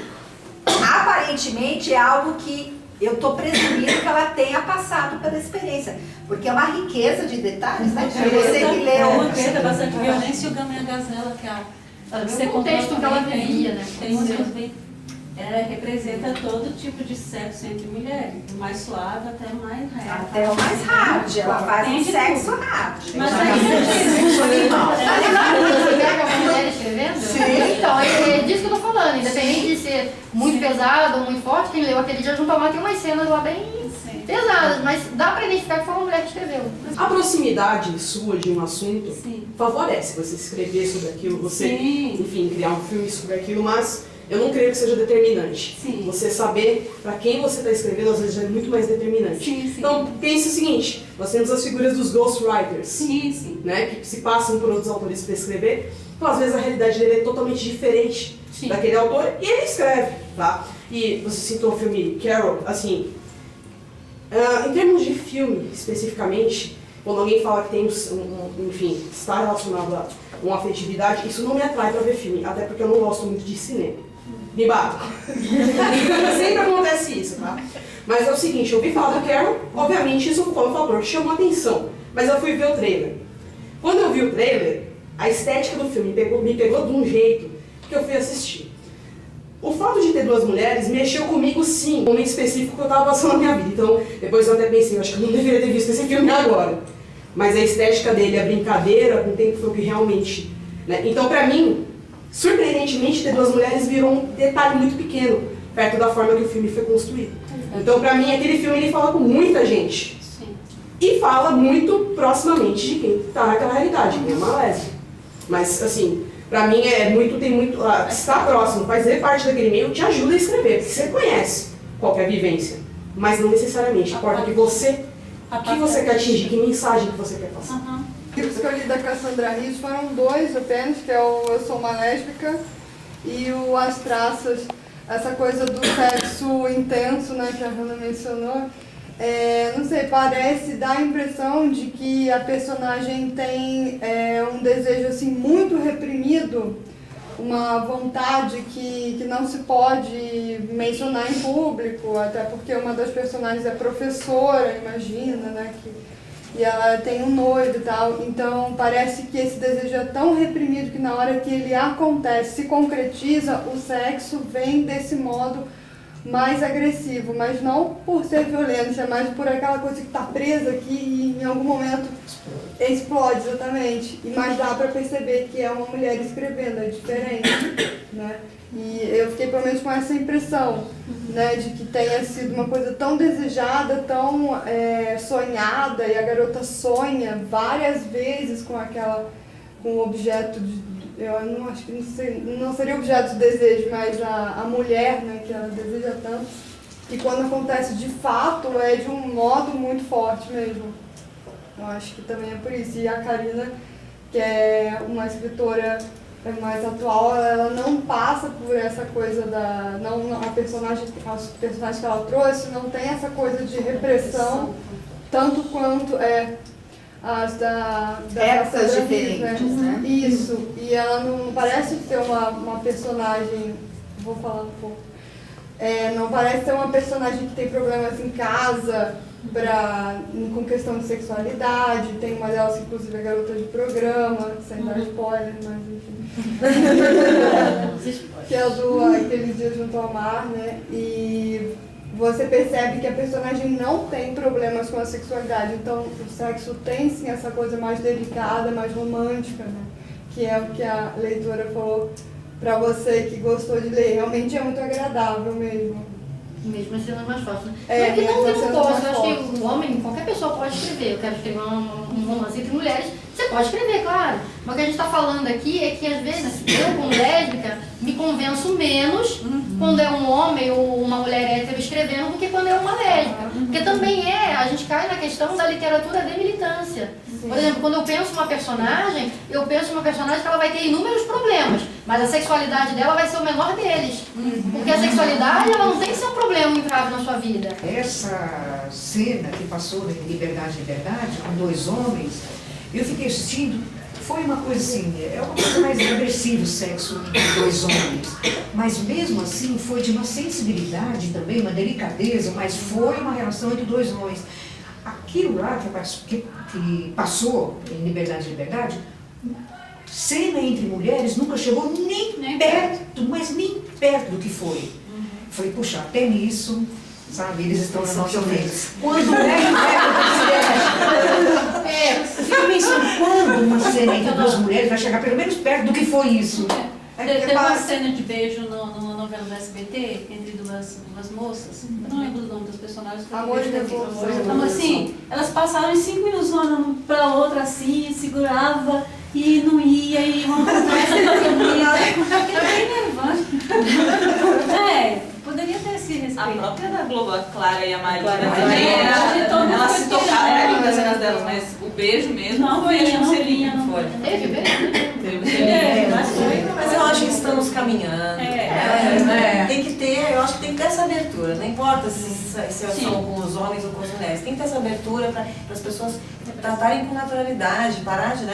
[SPEAKER 7] aparentemente é algo que eu estou presumindo que ela tenha passado pela experiência, porque é uma riqueza de detalhes, né? Você que leu...
[SPEAKER 8] Bastante violência e o Gamay Gazela, que é
[SPEAKER 3] Ela viu
[SPEAKER 8] Você
[SPEAKER 3] o contexto que ela
[SPEAKER 8] comprou também,
[SPEAKER 3] vivia, né?
[SPEAKER 8] Tem um Deus bem. Ela representa todo tipo de sexo entre mulheres, do mais suave até o mais reto.
[SPEAKER 5] Até o mais hard. Ela faz
[SPEAKER 8] Tem
[SPEAKER 5] um
[SPEAKER 8] de
[SPEAKER 5] sexo
[SPEAKER 8] tudo.
[SPEAKER 5] hard.
[SPEAKER 8] Mas aí
[SPEAKER 5] sexo animal.
[SPEAKER 3] Tá ligado quando você pega uma mulher escrevendo?
[SPEAKER 5] Sim.
[SPEAKER 3] Então, é disso que eu tô falando. Independente de ser muito pesado ou muito forte, quem leu aquele dia junto ao mar tem umas cenas lá bem pesadas, mas dá pra identificar que foi uma mulher que escreveu.
[SPEAKER 11] A proximidade sua de um assunto
[SPEAKER 8] Sim.
[SPEAKER 11] favorece você escrever sobre aquilo, você,
[SPEAKER 8] Sim.
[SPEAKER 11] enfim, criar um filme sobre aquilo, mas eu não creio que seja determinante.
[SPEAKER 8] Sim.
[SPEAKER 11] Você saber para quem você está escrevendo, às vezes, é muito mais determinante.
[SPEAKER 8] Sim, sim.
[SPEAKER 11] Então, pense o seguinte, nós temos as figuras dos ghostwriters,
[SPEAKER 8] Sim.
[SPEAKER 11] né, que se passam por outros autores para escrever, então, às vezes, a realidade dele é totalmente diferente
[SPEAKER 8] Sim.
[SPEAKER 11] daquele autor, e ele escreve, tá? E você citou o filme Carol, assim, em termos de filme, especificamente, quando alguém fala que tem, enfim, está relacionado a uma afetividade, isso não me atrai para ver filme, até porque eu não gosto muito de cinema. Me bato. Sempre acontece isso, tá? Mas é o seguinte, eu ouvi falar do Carol, obviamente isso foi um fator que chamou a atenção, mas eu fui ver o trailer. Quando eu vi o trailer, a estética do filme me pegou de um jeito que eu fui assistir. O fato de ter duas mulheres mexeu comigo sim, um momento específico que eu estava passando na minha vida. Então, depois eu até pensei, eu acho que eu não deveria ter visto esse filme agora. Mas a estética dele, a brincadeira, com o tempo foi o que realmente... Né? Então, pra mim, surpreendentemente, ter duas mulheres virou um detalhe muito pequeno, perto da forma que o filme foi construído. Então, pra mim, aquele filme ele fala com muita gente.
[SPEAKER 8] Sim.
[SPEAKER 11] E fala muito proximamente de quem está naquela realidade, quem é uma lésbica. Mas, assim... Pra mim estar próximo, fazer parte daquele meio te ajuda a escrever, porque você conhece qualquer vivência, mas não necessariamente. Importa que você, o que você quer atingir, que mensagem que você quer passar.
[SPEAKER 8] Uhum.
[SPEAKER 2] Livros que eu li da Cassandra Rios foram dois apenas, que é o Eu Sou Uma Lésbica e o As Traças, essa coisa do sexo intenso, né, que a Hannah mencionou. Não sei, dar a impressão de que a personagem tem um desejo assim, muito reprimido, uma vontade que não se pode mencionar em público, até porque uma das personagens é professora, imagina, né, e ela tem um noivo e tal, então parece que esse desejo é tão reprimido que na hora que ele acontece, se concretiza, o sexo vem desse modo mais agressivo, mas não por ser violência, mas por aquela coisa que está presa aqui e em algum momento explode, exatamente. Mas dá para perceber que é uma mulher escrevendo, é diferente, né? E eu fiquei pelo menos com essa impressão, né, de que tenha sido uma coisa tão desejada, tão sonhada, e a garota sonha várias vezes com o objeto eu não acho que não seria objeto de desejo, mas a mulher, né, que ela deseja tanto. E quando acontece de fato, é de um modo muito forte mesmo. Eu acho que também é por isso. E a Karina, que é uma escritora mais atual, ela não passa por essa coisa a personagem que ela trouxe não tem essa coisa de repressão, tanto quanto as
[SPEAKER 5] épocas diferentes, né?
[SPEAKER 2] Isso, e ela não parece ser uma personagem, vou falar um pouco, não parece ser uma personagem que tem problemas em casa, com questão de sexualidade, tem uma delas que inclusive é garota de programa, sem dar spoiler, mas enfim. Que é Aquele Dia Junto ao Mar, né? E você percebe que a personagem não tem problemas com a sexualidade, então o sexo tem sim essa coisa mais delicada, mais romântica, né? Que é o que a leitora falou pra você que gostou de ler. Realmente é muito agradável mesmo.
[SPEAKER 3] Mesmo as cenas mais fortes, né? Não é que não posso, eu acho que o homem, qualquer pessoa pode escrever. Eu quero escrever um romance entre mulheres, você pode escrever, claro. Mas o que a gente está falando aqui é que às vezes eu, como lésbica, me convenço menos quando é um homem ou uma mulher hétero escrevendo do que quando é uma lésbica. Porque também a gente cai na questão da literatura de militância. Por exemplo, quando eu penso uma personagem que ela vai ter inúmeros problemas, mas a sexualidade dela vai ser o menor deles. Porque a sexualidade, ela não tem que ser um problema muito grave na sua vida.
[SPEAKER 9] Essa cena que passou em Liberdade, com dois homens, eu fiquei assistindo, foi uma coisa assim, é uma coisa mais agressiva o sexo entre dois homens, mas mesmo assim foi de uma sensibilidade também, uma delicadeza, mas foi uma relação entre dois homens. Aquilo lá que passou em Liberdade, cena entre mulheres nunca chegou nem perto, mas nem perto do que foi. Falei, puxa, até nisso, sabe, eles estão na nossa frente. Quando eu fico pensando, quando uma cena entre duas mulheres vai chegar pelo menos perto do que foi isso?
[SPEAKER 8] Tem uma cena de beijo numa novela do SBT, entre duas moças, eu não lembro o nome dos personagens.
[SPEAKER 7] Amor de Devoção.
[SPEAKER 8] Então, assim, elas passaram em 5 minutos uma pra outra, assim, segurava e não ia, e uma conversa que é bem nervante. Poderia ter esse respeito.
[SPEAKER 6] A própria da Globo, a Clara e a Marina,
[SPEAKER 8] também
[SPEAKER 6] elas se tocaram, eram lindas as cenas delas, mas o beijo mesmo não foi, acho que não seria.
[SPEAKER 3] Teve beijo?
[SPEAKER 4] Mas eu acho que estamos caminhando. Tem que ter, eu acho que tem que ter essa abertura. Não importa se são com os homens ou com as mulheres. Tem que ter essa abertura para as pessoas tratarem com naturalidade, parar de,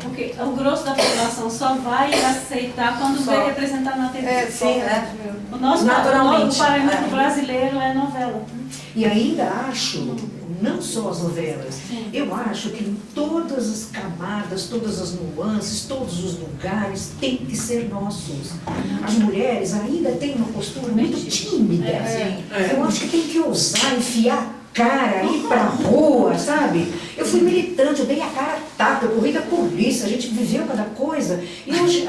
[SPEAKER 8] Porque o grosso da população só vai aceitar quando vê representado na TV.
[SPEAKER 4] Sim, né?
[SPEAKER 8] O nosso
[SPEAKER 9] naturalmente.
[SPEAKER 8] O parâmetro brasileiro é novela.
[SPEAKER 9] E ainda acho, não só as novelas, eu acho que em todas as camadas, todas as nuances, todos os lugares tem que ser nossos. As mulheres ainda têm uma postura muito tímida. Eu acho que tem que ousar enfiar cara, ir pra rua, sabe? Eu fui militante, eu dei a cara a tapa, eu corri da polícia, a gente viveu cada coisa. E hoje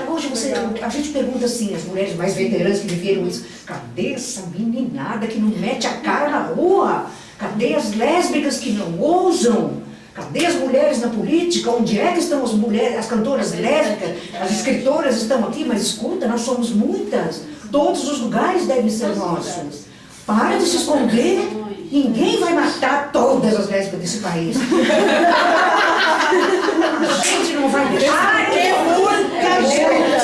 [SPEAKER 9] a gente pergunta assim, as mulheres mais veteranas que viveram isso, cadê essa meninada que não mete a cara na rua? Cadê as lésbicas que não ousam? Cadê as mulheres na política? Onde é que estão as mulheres, as cantoras lésbicas? As escritoras estão aqui, mas escuta, nós somos muitas. Todos os lugares devem ser nossos. Para de se esconder. Ninguém vai matar todas as lésbicas desse país. A gente não vai deixar. Muita gente.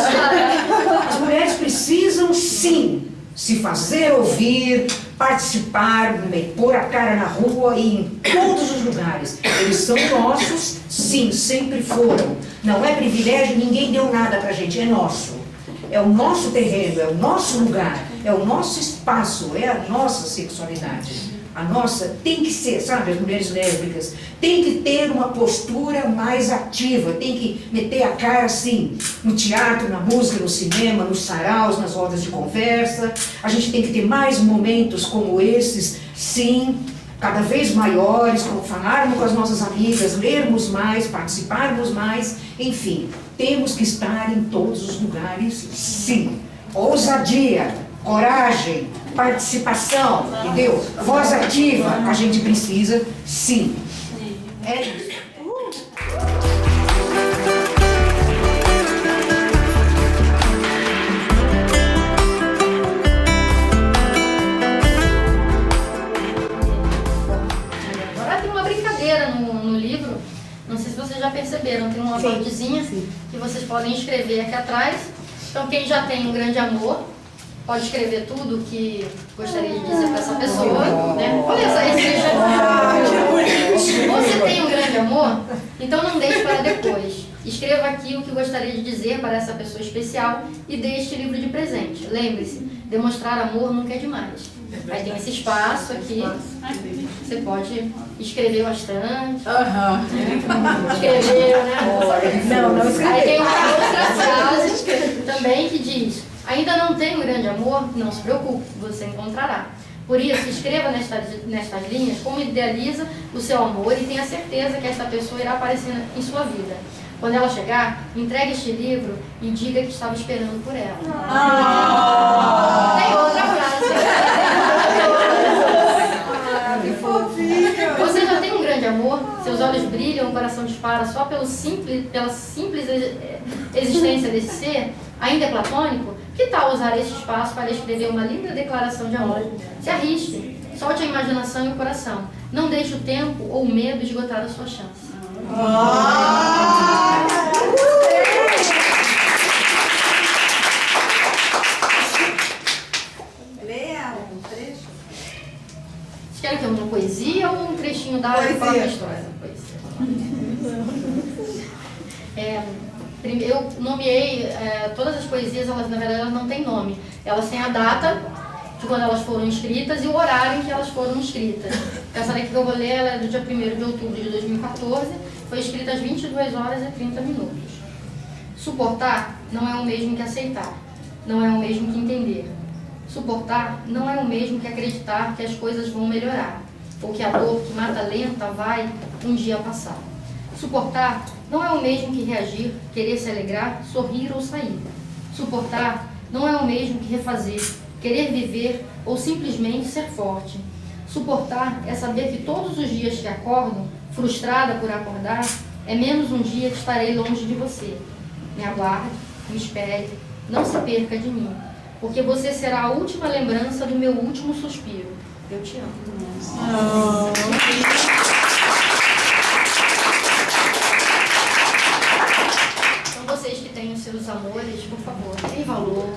[SPEAKER 9] As mulheres precisam, sim, se fazer ouvir, participar, pôr a cara na rua e em todos os lugares. Eles são nossos, sim, sempre foram. Não é privilégio, ninguém deu nada pra gente, é nosso. É o nosso terreno, é o nosso lugar, é o nosso espaço, é a nossa sexualidade. A nossa tem que ser, sabe, as mulheres lésbicas, tem que ter uma postura mais ativa, tem que meter a cara assim, no teatro, na música, no cinema, nos saraus, nas rodas de conversa. A gente tem que ter mais momentos como esses, sim, cada vez maiores, como falarmos com as nossas amigas, lermos mais, participarmos mais, enfim, temos que estar em todos os lugares, sim. Ousadia, coragem, participação, entendeu? Voz ativa, a gente precisa, sim. É isso.
[SPEAKER 3] Agora tem uma brincadeira no livro, não sei se vocês já perceberam, tem uma partezinha que vocês podem escrever aqui atrás. Então quem já tem um grande amor, pode escrever tudo o que gostaria de dizer para essa pessoa, né? Olha essa Você tem um grande amor? Então não deixe para depois. Escreva aqui o que gostaria de dizer para essa pessoa especial e dê este livro de presente. Lembre-se, demonstrar amor nunca é demais. Aí tem esse espaço aqui, você pode escrever bastante. Escreveu, né?
[SPEAKER 7] Não escreveu.
[SPEAKER 3] Aí tem uma outra frase também que diz: ainda não tem um grande amor? Não se preocupe, você encontrará. Por isso, escreva nestas linhas como idealiza o seu amor e tenha certeza que esta pessoa irá aparecer em sua vida. Quando ela chegar, entregue este livro e diga que estava esperando por ela. Tem outra frase.
[SPEAKER 7] Que fofinho!
[SPEAKER 3] Você já tem um grande amor? Seus olhos brilham, o coração dispara só pela simples existência desse ser? Ainda é platônico? Que tal usar esse espaço para escrever uma linda declaração de amor? Se arrisque, solte a imaginação e o coração. Não deixe o tempo ou o medo esgotar a sua chance.
[SPEAKER 7] Leia um trecho.
[SPEAKER 3] Vocês querem que eu uma poesia ou um trechinho da própria história? Eu nomeei todas as poesias, elas na verdade elas não têm nome. Elas têm a data de quando elas foram escritas e o horário em que elas foram escritas. Essa daqui que eu vou ler, ela é do dia 1º de outubro de 2014, foi escrita às 22 horas e 30 minutos. Suportar não é o mesmo que aceitar, não é o mesmo que entender. Suportar não é o mesmo que acreditar que as coisas vão melhorar, ou que a dor que mata lenta vai um dia passar. Suportar não é o mesmo que reagir, querer se alegrar, sorrir ou sair. Suportar não é o mesmo que refazer, querer viver ou simplesmente ser forte. Suportar é saber que todos os dias que acordo, frustrada por acordar, é menos um dia que estarei longe de você. Me aguarde, me espere, não se perca de mim, porque você será a última lembrança do meu último suspiro. Eu te amo. Então vocês que têm os seus amores, por favor, deem valor,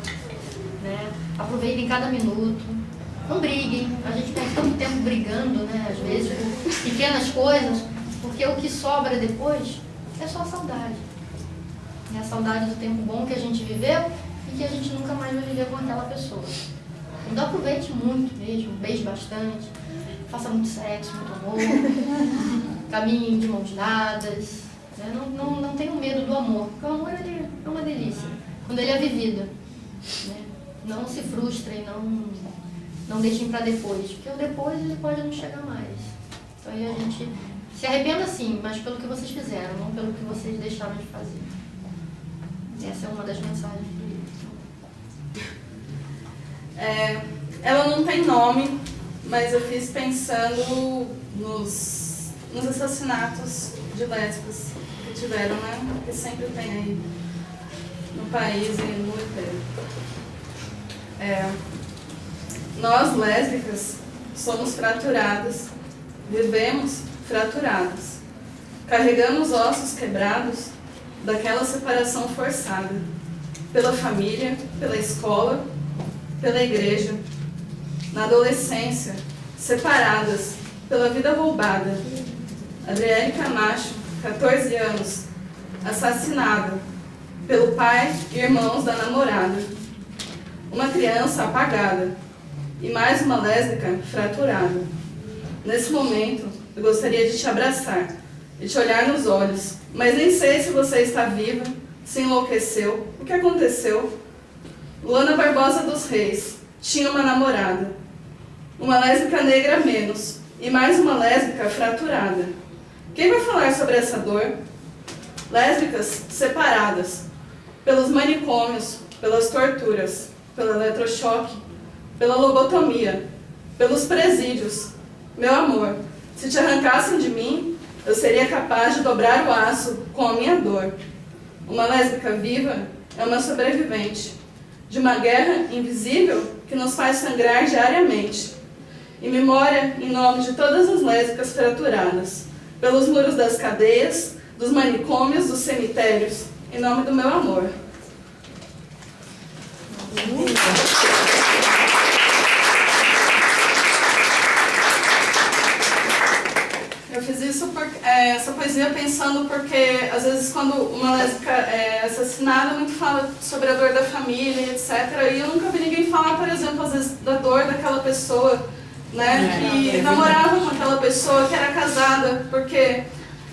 [SPEAKER 3] né? Aproveitem cada minuto. Não briguem, a gente perde tanto tempo brigando, né? Às vezes por pequenas coisas, porque o que sobra depois é só saudade. É a saudade do tempo bom que a gente viveu e que a gente nunca mais vai viver com aquela pessoa. Então aproveite muito mesmo, beije bastante, faça muito sexo, muito amor, caminhem de mãos dadas, né? Não tenham medo do amor, porque o amor ele é uma delícia, quando ele é vivido, né? Não se frustrem, não deixem para depois, porque o depois ele pode não chegar mais. Então aí a gente se arrependa sim, mas pelo que vocês fizeram, não pelo que vocês deixaram de fazer. Essa é uma das mensagens do livro.
[SPEAKER 10] Ela não tem nome, mas eu fiz pensando nos assassinatos de lésbicas que tiveram, né? Que sempre tem aí no país e no mundo inteiro. Nós, lésbicas, somos fraturadas, vivemos fraturadas. Carregamos ossos quebrados daquela separação forçada, pela família, pela escola, pela igreja. Na adolescência, separadas, pela vida roubada. Adriele Camacho, 14 anos, assassinada pelo pai e irmãos da namorada. Uma criança apagada e mais uma lésbica fraturada. Nesse momento, eu gostaria de te abraçar e te olhar nos olhos, mas nem sei se você está viva, se enlouqueceu, o que aconteceu? Luana Barbosa dos Reis tinha uma namorada, uma lésbica negra a menos e mais uma lésbica fraturada. Quem vai falar sobre essa dor? Lésbicas separadas, pelos manicômios, pelas torturas, pelo eletrochoque, pela lobotomia, pelos presídios. Meu amor, se te arrancassem de mim, eu seria capaz de dobrar o aço com a minha dor. Uma lésbica viva é uma sobrevivente de uma guerra invisível que nos faz sangrar diariamente. Em memória, em nome de todas as lésbicas fraturadas, pelos muros das cadeias, dos manicômios, dos cemitérios, em nome do meu amor. Eu fiz isso essa poesia pensando porque, às vezes, quando uma lésbica é assassinada, muito fala sobre a dor da família, etc. E eu nunca vi ninguém falar, por exemplo, às vezes, da dor daquela pessoa, né, que namorava com aquela pessoa, que era casada, porque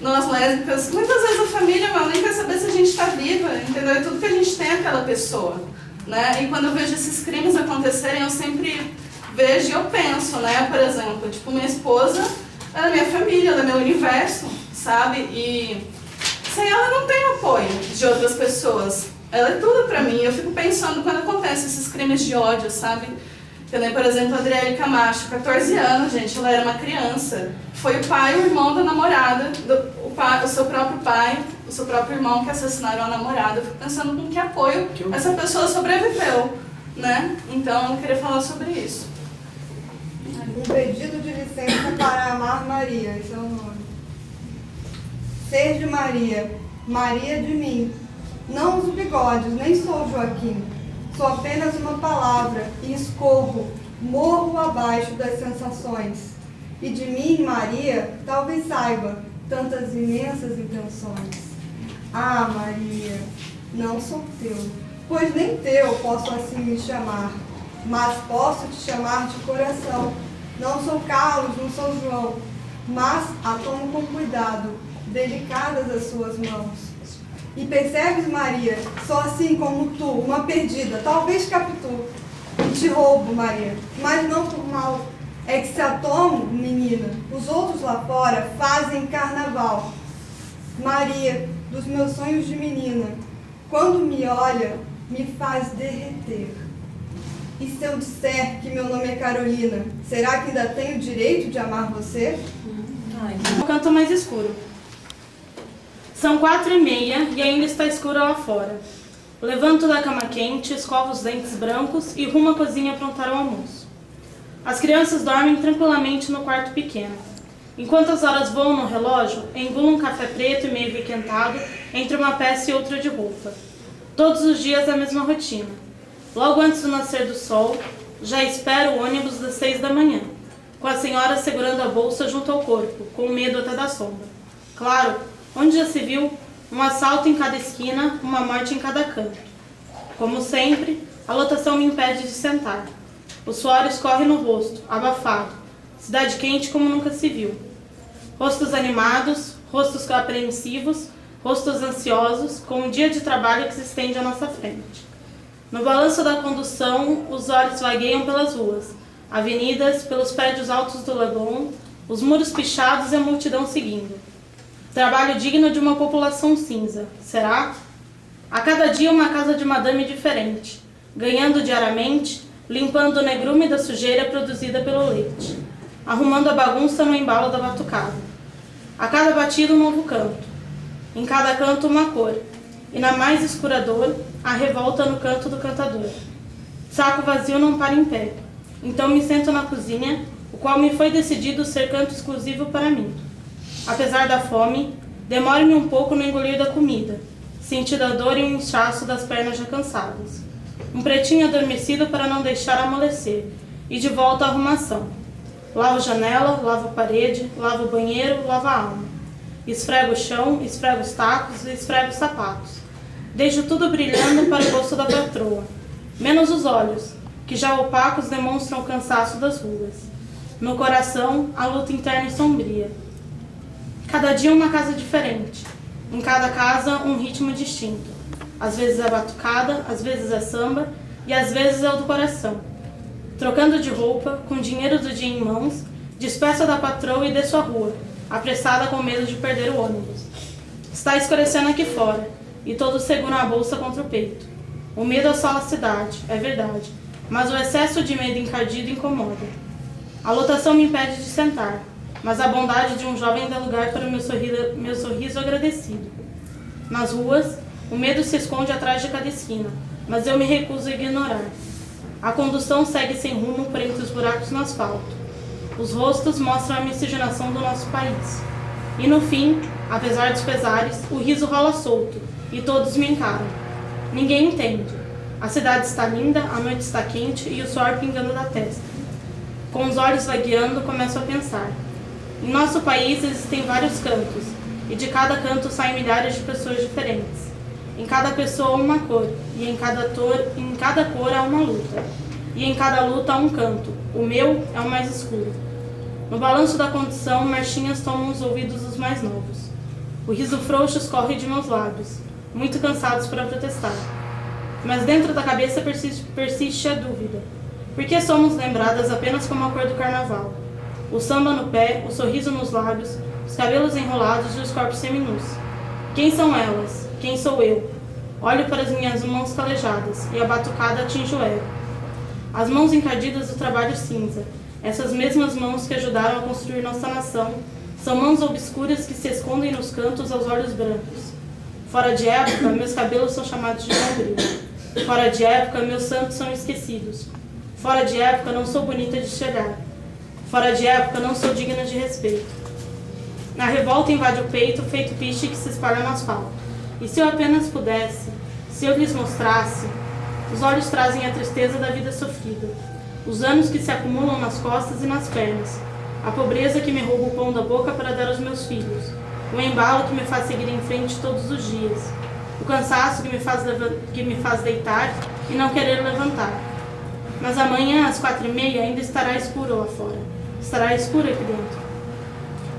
[SPEAKER 10] nós lésbicas, muitas vezes a família, mano, nem quer saber se a gente está viva, entendeu? É tudo que a gente tem aquela pessoa, né? E quando eu vejo esses crimes acontecerem, eu sempre vejo e eu penso, né, por exemplo, tipo, minha esposa, ela é minha família, ela é meu universo, sabe? E sem ela não tem apoio de outras pessoas. Ela é tudo pra mim. Eu fico pensando quando acontecem esses crimes de ódio, sabe? Eu lembro, por exemplo, a Adriele Camacho, 14 anos, gente, ela era uma criança. Foi o pai e o irmão da namorada, o seu próprio pai, o seu próprio irmão que assassinaram a namorada. Eu fico pensando com que apoio essa pessoa sobreviveu, né? Então eu queria falar sobre isso.
[SPEAKER 12] Um pedido de licença para amar Maria, esse é o nome. Ser de Maria, Maria de mim. Não uso bigodes, nem sou Joaquim. Sou apenas uma palavra e escorro, morro abaixo das sensações. E de mim, Maria, talvez saiba tantas imensas intenções. Ah, Maria, não sou teu, pois nem teu posso assim me chamar, mas posso te chamar de coração. Não sou Carlos, não sou João, mas a tomo com cuidado, delicadas as suas mãos. E percebes, Maria, sou assim como tu, uma perdida, talvez Capitu. E te roubo, Maria, mas não por mal. É que se a tomo, menina, os outros lá fora fazem carnaval. Maria, dos meus sonhos de menina, quando me olha, me faz derreter. E se eu disser que meu nome é Carolina, será que ainda tenho o direito de amar você?
[SPEAKER 10] O canto mais escuro. São 4:30 e ainda está escuro lá fora. Levanto da cama quente, escovo os dentes brancos e rumo à cozinha aprontar o almoço. As crianças dormem tranquilamente no quarto pequeno. Enquanto as horas voam no relógio, engulo um café preto e meio requentado entre uma peça e outra de roupa. Todos os dias a mesma rotina. Logo antes do nascer do sol, já espero o ônibus das 6 da manhã, com a senhora segurando a bolsa junto ao corpo, com medo até da sombra. Claro, onde já se viu, um assalto em cada esquina, uma morte em cada canto. Como sempre, a lotação me impede de sentar. O suor escorre no rosto, abafado. Cidade quente como nunca se viu. Rostos animados, rostos apreensivos, rostos ansiosos, com um dia de trabalho que se estende à nossa frente. No balanço da condução, os olhos vagueiam pelas ruas, avenidas, pelos prédios altos do Leblon, os muros pichados e a multidão seguindo. Trabalho digno de uma população cinza, será? A cada dia uma casa de madame diferente, ganhando diariamente, limpando o negrume da sujeira produzida pelo leite, arrumando a bagunça no embalo da batucada. A cada batida um novo canto, em cada canto uma cor, e na mais escura dor, a revolta no canto do cantador. Saco vazio não para em pé, então me sento na cozinha, o qual me foi decidido ser canto exclusivo para mim. Apesar da fome, demore-me um pouco no engolir da comida, sentindo a dor e o inchaço das pernas já cansadas. Um pretinho adormecido para não deixar amolecer, e de volta à arrumação. Lavo janela, lavo parede, lavo banheiro, lavo a alma. Esfrego o chão, esfrego os tacos e esfrego os sapatos. Deixo tudo brilhando para o gosto da patroa, menos os olhos, que já opacos demonstram o cansaço das ruas. No coração, a luta interna e sombria. Cada dia uma casa diferente. Em cada casa, um ritmo distinto. Às vezes é batucada, às vezes é samba e às vezes é o do coração. Trocando de roupa, com dinheiro do dia em mãos, despeço da patroa e desço a rua, apressada com medo de perder o ônibus. Está escurecendo aqui fora, e todos seguram a bolsa contra o peito. O medo assola a cidade, é verdade, mas o excesso de medo encardido incomoda. A lotação me impede de sentar, mas a bondade de um jovem dá lugar para o meu sorriso agradecido. Nas ruas, o medo se esconde atrás de cada esquina, mas eu me recuso a ignorar. A condução segue sem rumo por entre os buracos no asfalto. Os rostos mostram a miscigenação do nosso país. E no fim, apesar dos pesares, o riso rola solto, e todos me encaram. Ninguém entende. A cidade está linda, a noite está quente e o suor pingando da testa. Com os olhos vagueando, começo a pensar. Em nosso país existem vários cantos, e de cada canto saem milhares de pessoas diferentes. Em cada pessoa uma cor, e em cada cor há uma luta. E em cada luta há um canto. O meu é o mais escuro. No balanço da condição, marchinhas tomam os ouvidos dos mais novos. O riso frouxo escorre de meus lábios, muito cansados para protestar. Mas dentro da cabeça persiste a dúvida. Por que somos lembradas apenas como a cor do carnaval? O samba no pé, o sorriso nos lábios, os cabelos enrolados e os corpos seminus. Quem são elas? Quem sou eu? Olho para as minhas mãos calejadas e a batucada atinge o ego. As mãos encardidas do trabalho cinza, essas mesmas mãos que ajudaram a construir nossa nação, são mãos obscuras que se escondem nos cantos aos olhos brancos. Fora de época, meus cabelos são chamados de bombril. Fora de época, meus santos são esquecidos. Fora de época, não sou bonita de se olhar. Fora de época, não sou digna de respeito. A revolta invade o peito, feito piche que se espalha no asfalto. E se eu apenas pudesse, se eu lhes mostrasse, os olhos trazem a tristeza da vida sofrida, os anos que se acumulam nas costas e nas pernas, a pobreza que me rouba o pão da boca para dar aos meus filhos, o embalo que me faz seguir em frente todos os dias, o cansaço que me faz deitar e não querer levantar. Mas amanhã, às 4:30, ainda estará escuro lá fora. Estará escuro aqui dentro.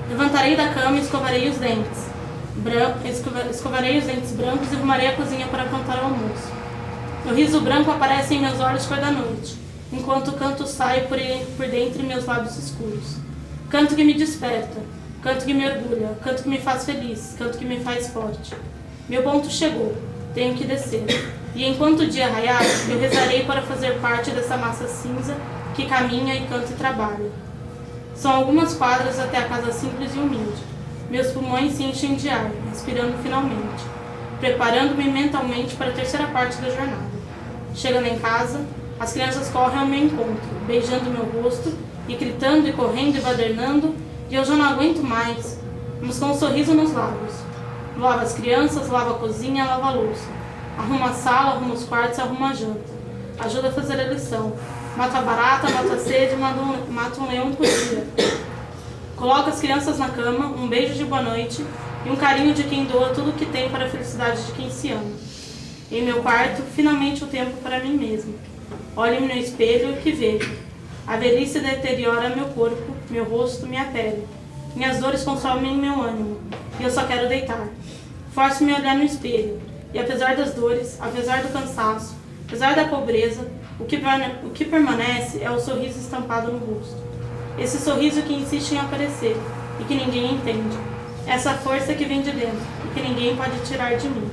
[SPEAKER 10] Levantarei da cama e escovarei os dentes.
[SPEAKER 13] escovarei os dentes brancos e arrumarei a cozinha para cantar o almoço. O riso branco aparece em meus olhos cor da noite, enquanto o canto sai por dentro meus lábios escuros. Canto que me desperta, canto que me orgulha, canto que me faz feliz, canto que me faz forte. Meu ponto chegou, tenho que descer. E enquanto o dia raiar, eu rezarei para fazer parte dessa massa cinza que caminha e canta e trabalha. São algumas quadras até a casa simples e humilde. Meus pulmões se enchem de ar, respirando finalmente, preparando-me mentalmente para a terceira parte da jornada. Chegando em casa, as crianças correm ao meu encontro, beijando meu rosto e gritando e correndo e badernando, e eu já não aguento mais, mas com um sorriso nos lábios. Lavo as crianças, lavo a cozinha, lavo a louça. Arrumo a sala, arrumo os quartos, arrumo a janta. Ajudo a fazer a lição. Mato a barata, mato a sede, mato um leão por dia. Coloco as crianças na cama, um beijo de boa noite e um carinho de quem doa tudo o que tem para a felicidade de quem se ama. Em meu quarto, finalmente o tempo para mim mesma. Olho-me no espelho e que vejo. A velhice deteriora meu corpo, meu rosto, minha pele. Minhas dores consomem meu ânimo e eu só quero deitar. Forço-me a olhar no espelho e apesar das dores, apesar do cansaço, apesar da pobreza, o que permanece é o sorriso estampado no rosto. Esse sorriso que insiste em aparecer e que ninguém entende. Essa força que vem de dentro e que ninguém pode tirar de mim.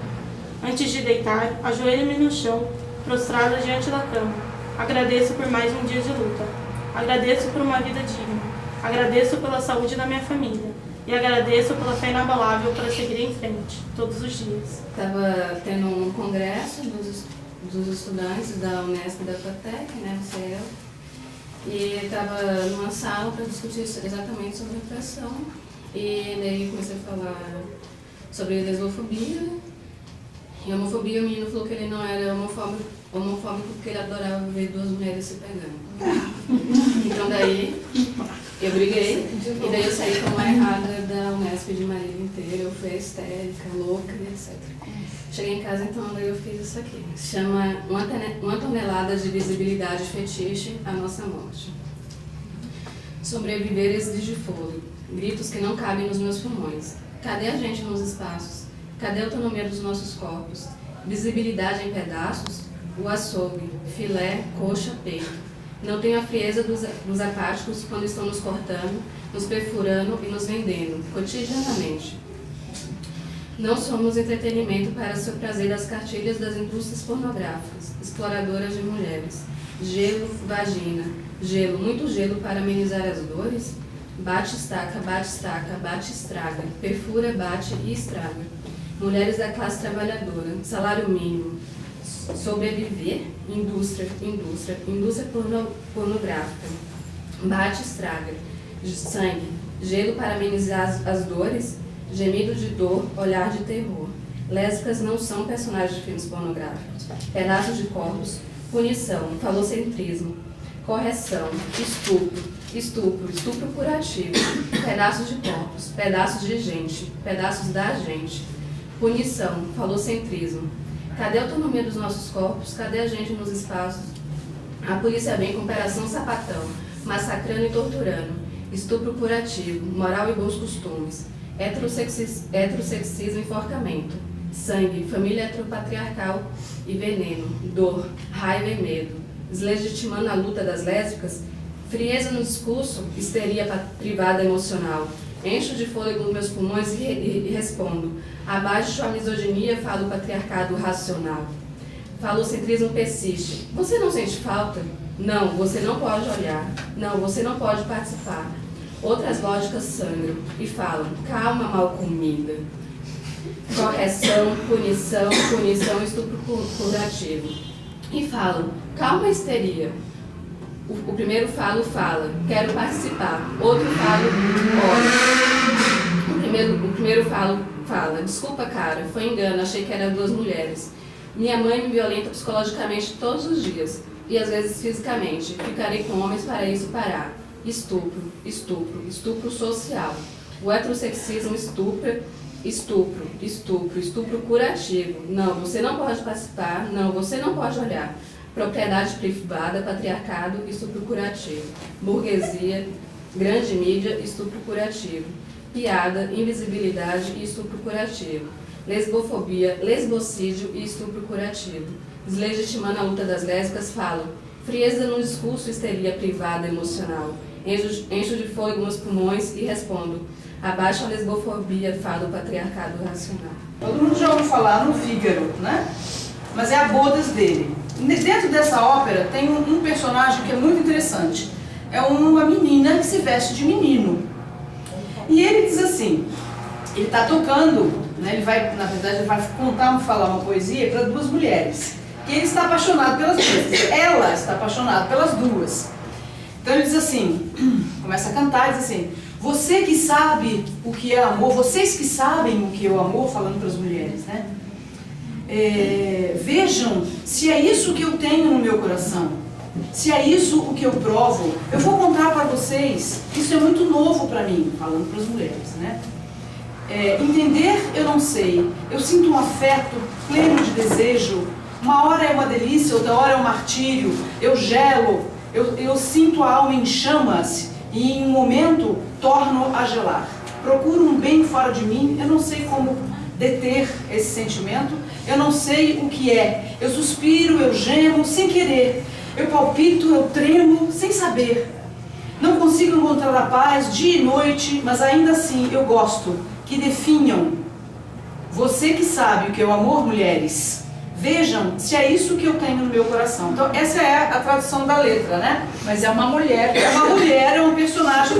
[SPEAKER 13] Antes de deitar, ajoelho-me no chão, prostrada diante da cama. Agradeço por mais um dia de luta. Agradeço por uma vida digna. Agradeço pela saúde da minha família. E agradeço pela fé inabalável para seguir em frente, todos os dias.
[SPEAKER 14] Estava tendo um congresso dos estudantes da Unesp e da FATEC, né, o CEL, e estava numa sala para discutir exatamente sobre repressão. E daí comecei a falar sobre lesbofobia e homofobia. O menino falou que ele não era homofóbico porque ele adorava ver duas mulheres se pegando. Então daí eu briguei e daí eu saí como a errada da Unesp de Marília inteira. Eu fui histérica, louca, etc. Cheguei em casa, então daí eu fiz isso aqui. Se chama Uma Tonelada de Visibilidade Fetiche, a Nossa Morte. Sobreviver exige fôlego, gritos que não cabem nos meus pulmões. Cadê a gente nos espaços? Cadê a autonomia dos nossos corpos? Visibilidade em pedaços? O açougue, filé, coxa, peito. Não tenho a frieza dos apáticos quando estão nos cortando, nos perfurando e nos vendendo, cotidianamente. Não somos entretenimento para seu prazer das cartilhas das indústrias pornográficas, exploradoras de mulheres. Gelo, vagina. Gelo, muito gelo para amenizar as dores? Bate, estaca, bate, estraga. Perfura, bate e estraga. Mulheres da classe trabalhadora, salário mínimo. Sobreviver, indústria pornográfica. Bate, estraga. Sangue, gelo para amenizar as dores? Gemido de dor, olhar de terror. Lésbicas não são personagens de filmes pornográficos. Pedaços de corpos, punição, falocentrismo, correção, estupro curativo, pedaços de corpos, pedaços de gente, pedaços da gente, punição, falocentrismo. Cadê a autonomia dos nossos corpos? Cadê a gente nos espaços? A polícia vem com operação sapatão, massacrando e torturando, estupro curativo, moral e bons costumes, heterossexismo e enforcamento, sangue, família heteropatriarcal e veneno, dor, raiva e medo, deslegitimando a luta das lésbicas, frieza no discurso, histeria privada emocional. Encho de fôlego meus pulmões e respondo. Abaixo a misoginia, falo o patriarcado racional. Falocentrismo persiste. Você não sente falta? Não, você não pode olhar. Não, você não pode participar. Outras lógicas sangram e falam, calma, mal comida. Correção, punição, estupro curativo. E falam, calma, histeria. O primeiro fala, quero participar. Outro fala, olha. O primeiro fala, desculpa, cara, foi engano, achei que eram duas mulheres. Minha mãe me violenta psicologicamente todos os dias, e às vezes fisicamente. Ficarei com homens para isso parar. Estupro social. O heterossexismo estupro curativo. Não, você não pode participar, não, você não pode olhar. Propriedade privada, patriarcado, estupro curativo. Burguesia, grande mídia, estupro curativo. piada, invisibilidade e estupro curativo, lesbofobia, lesbocídio e estupro curativo. Deslegitimando a luta das lésbicas, falam: frieza no discurso, histeria privada emocional. Encho de fôlego nos pulmões e respondo: abaixo a lesbofobia, fado o patriarcado racional.
[SPEAKER 1] Todo mundo já ouviu falar no Fígaro, né? Mas é a bodas dele. Dentro dessa ópera tem um personagem que é muito interessante. É uma menina que se veste de menino. E ele diz assim, ele está tocando, né, ele vai, na verdade, ele vai falar uma poesia para duas mulheres. E ele está apaixonado pelas duas. Ela está apaixonada pelas duas. Então ele diz assim, começa a cantar e diz assim: você que sabe o que é amor, vocês que sabem o que é o amor, falando para as mulheres, né? Vejam se é isso que eu tenho no meu coração, se é isso o que eu provo. Eu vou contar para vocês, isso é muito novo para mim, falando para as mulheres, né? Entender eu não sei, eu sinto um afeto pleno de desejo, uma hora é uma delícia, outra hora é um martírio, eu gelo, eu sinto a alma em chamas e em um momento torno a gelar. Procuro um bem fora de mim, eu não sei como deter esse sentimento, eu não sei o que é. Eu suspiro, eu gemo sem querer, eu palpito, eu tremo sem saber. Não consigo encontrar a paz dia e noite, mas ainda assim eu gosto que definham. Você que sabe o que é o amor, mulheres, vejam se é isso que eu tenho no meu coração. Então essa é a tradução da letra, né?
[SPEAKER 5] Mas é uma mulher.
[SPEAKER 1] É uma mulher, é uma personagem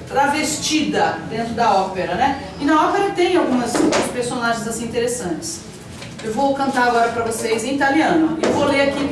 [SPEAKER 1] travestida dentro da ópera, né? E na ópera tem alguns personagens assim interessantes. Eu vou cantar agora para vocês em italiano. Eu vou ler aqui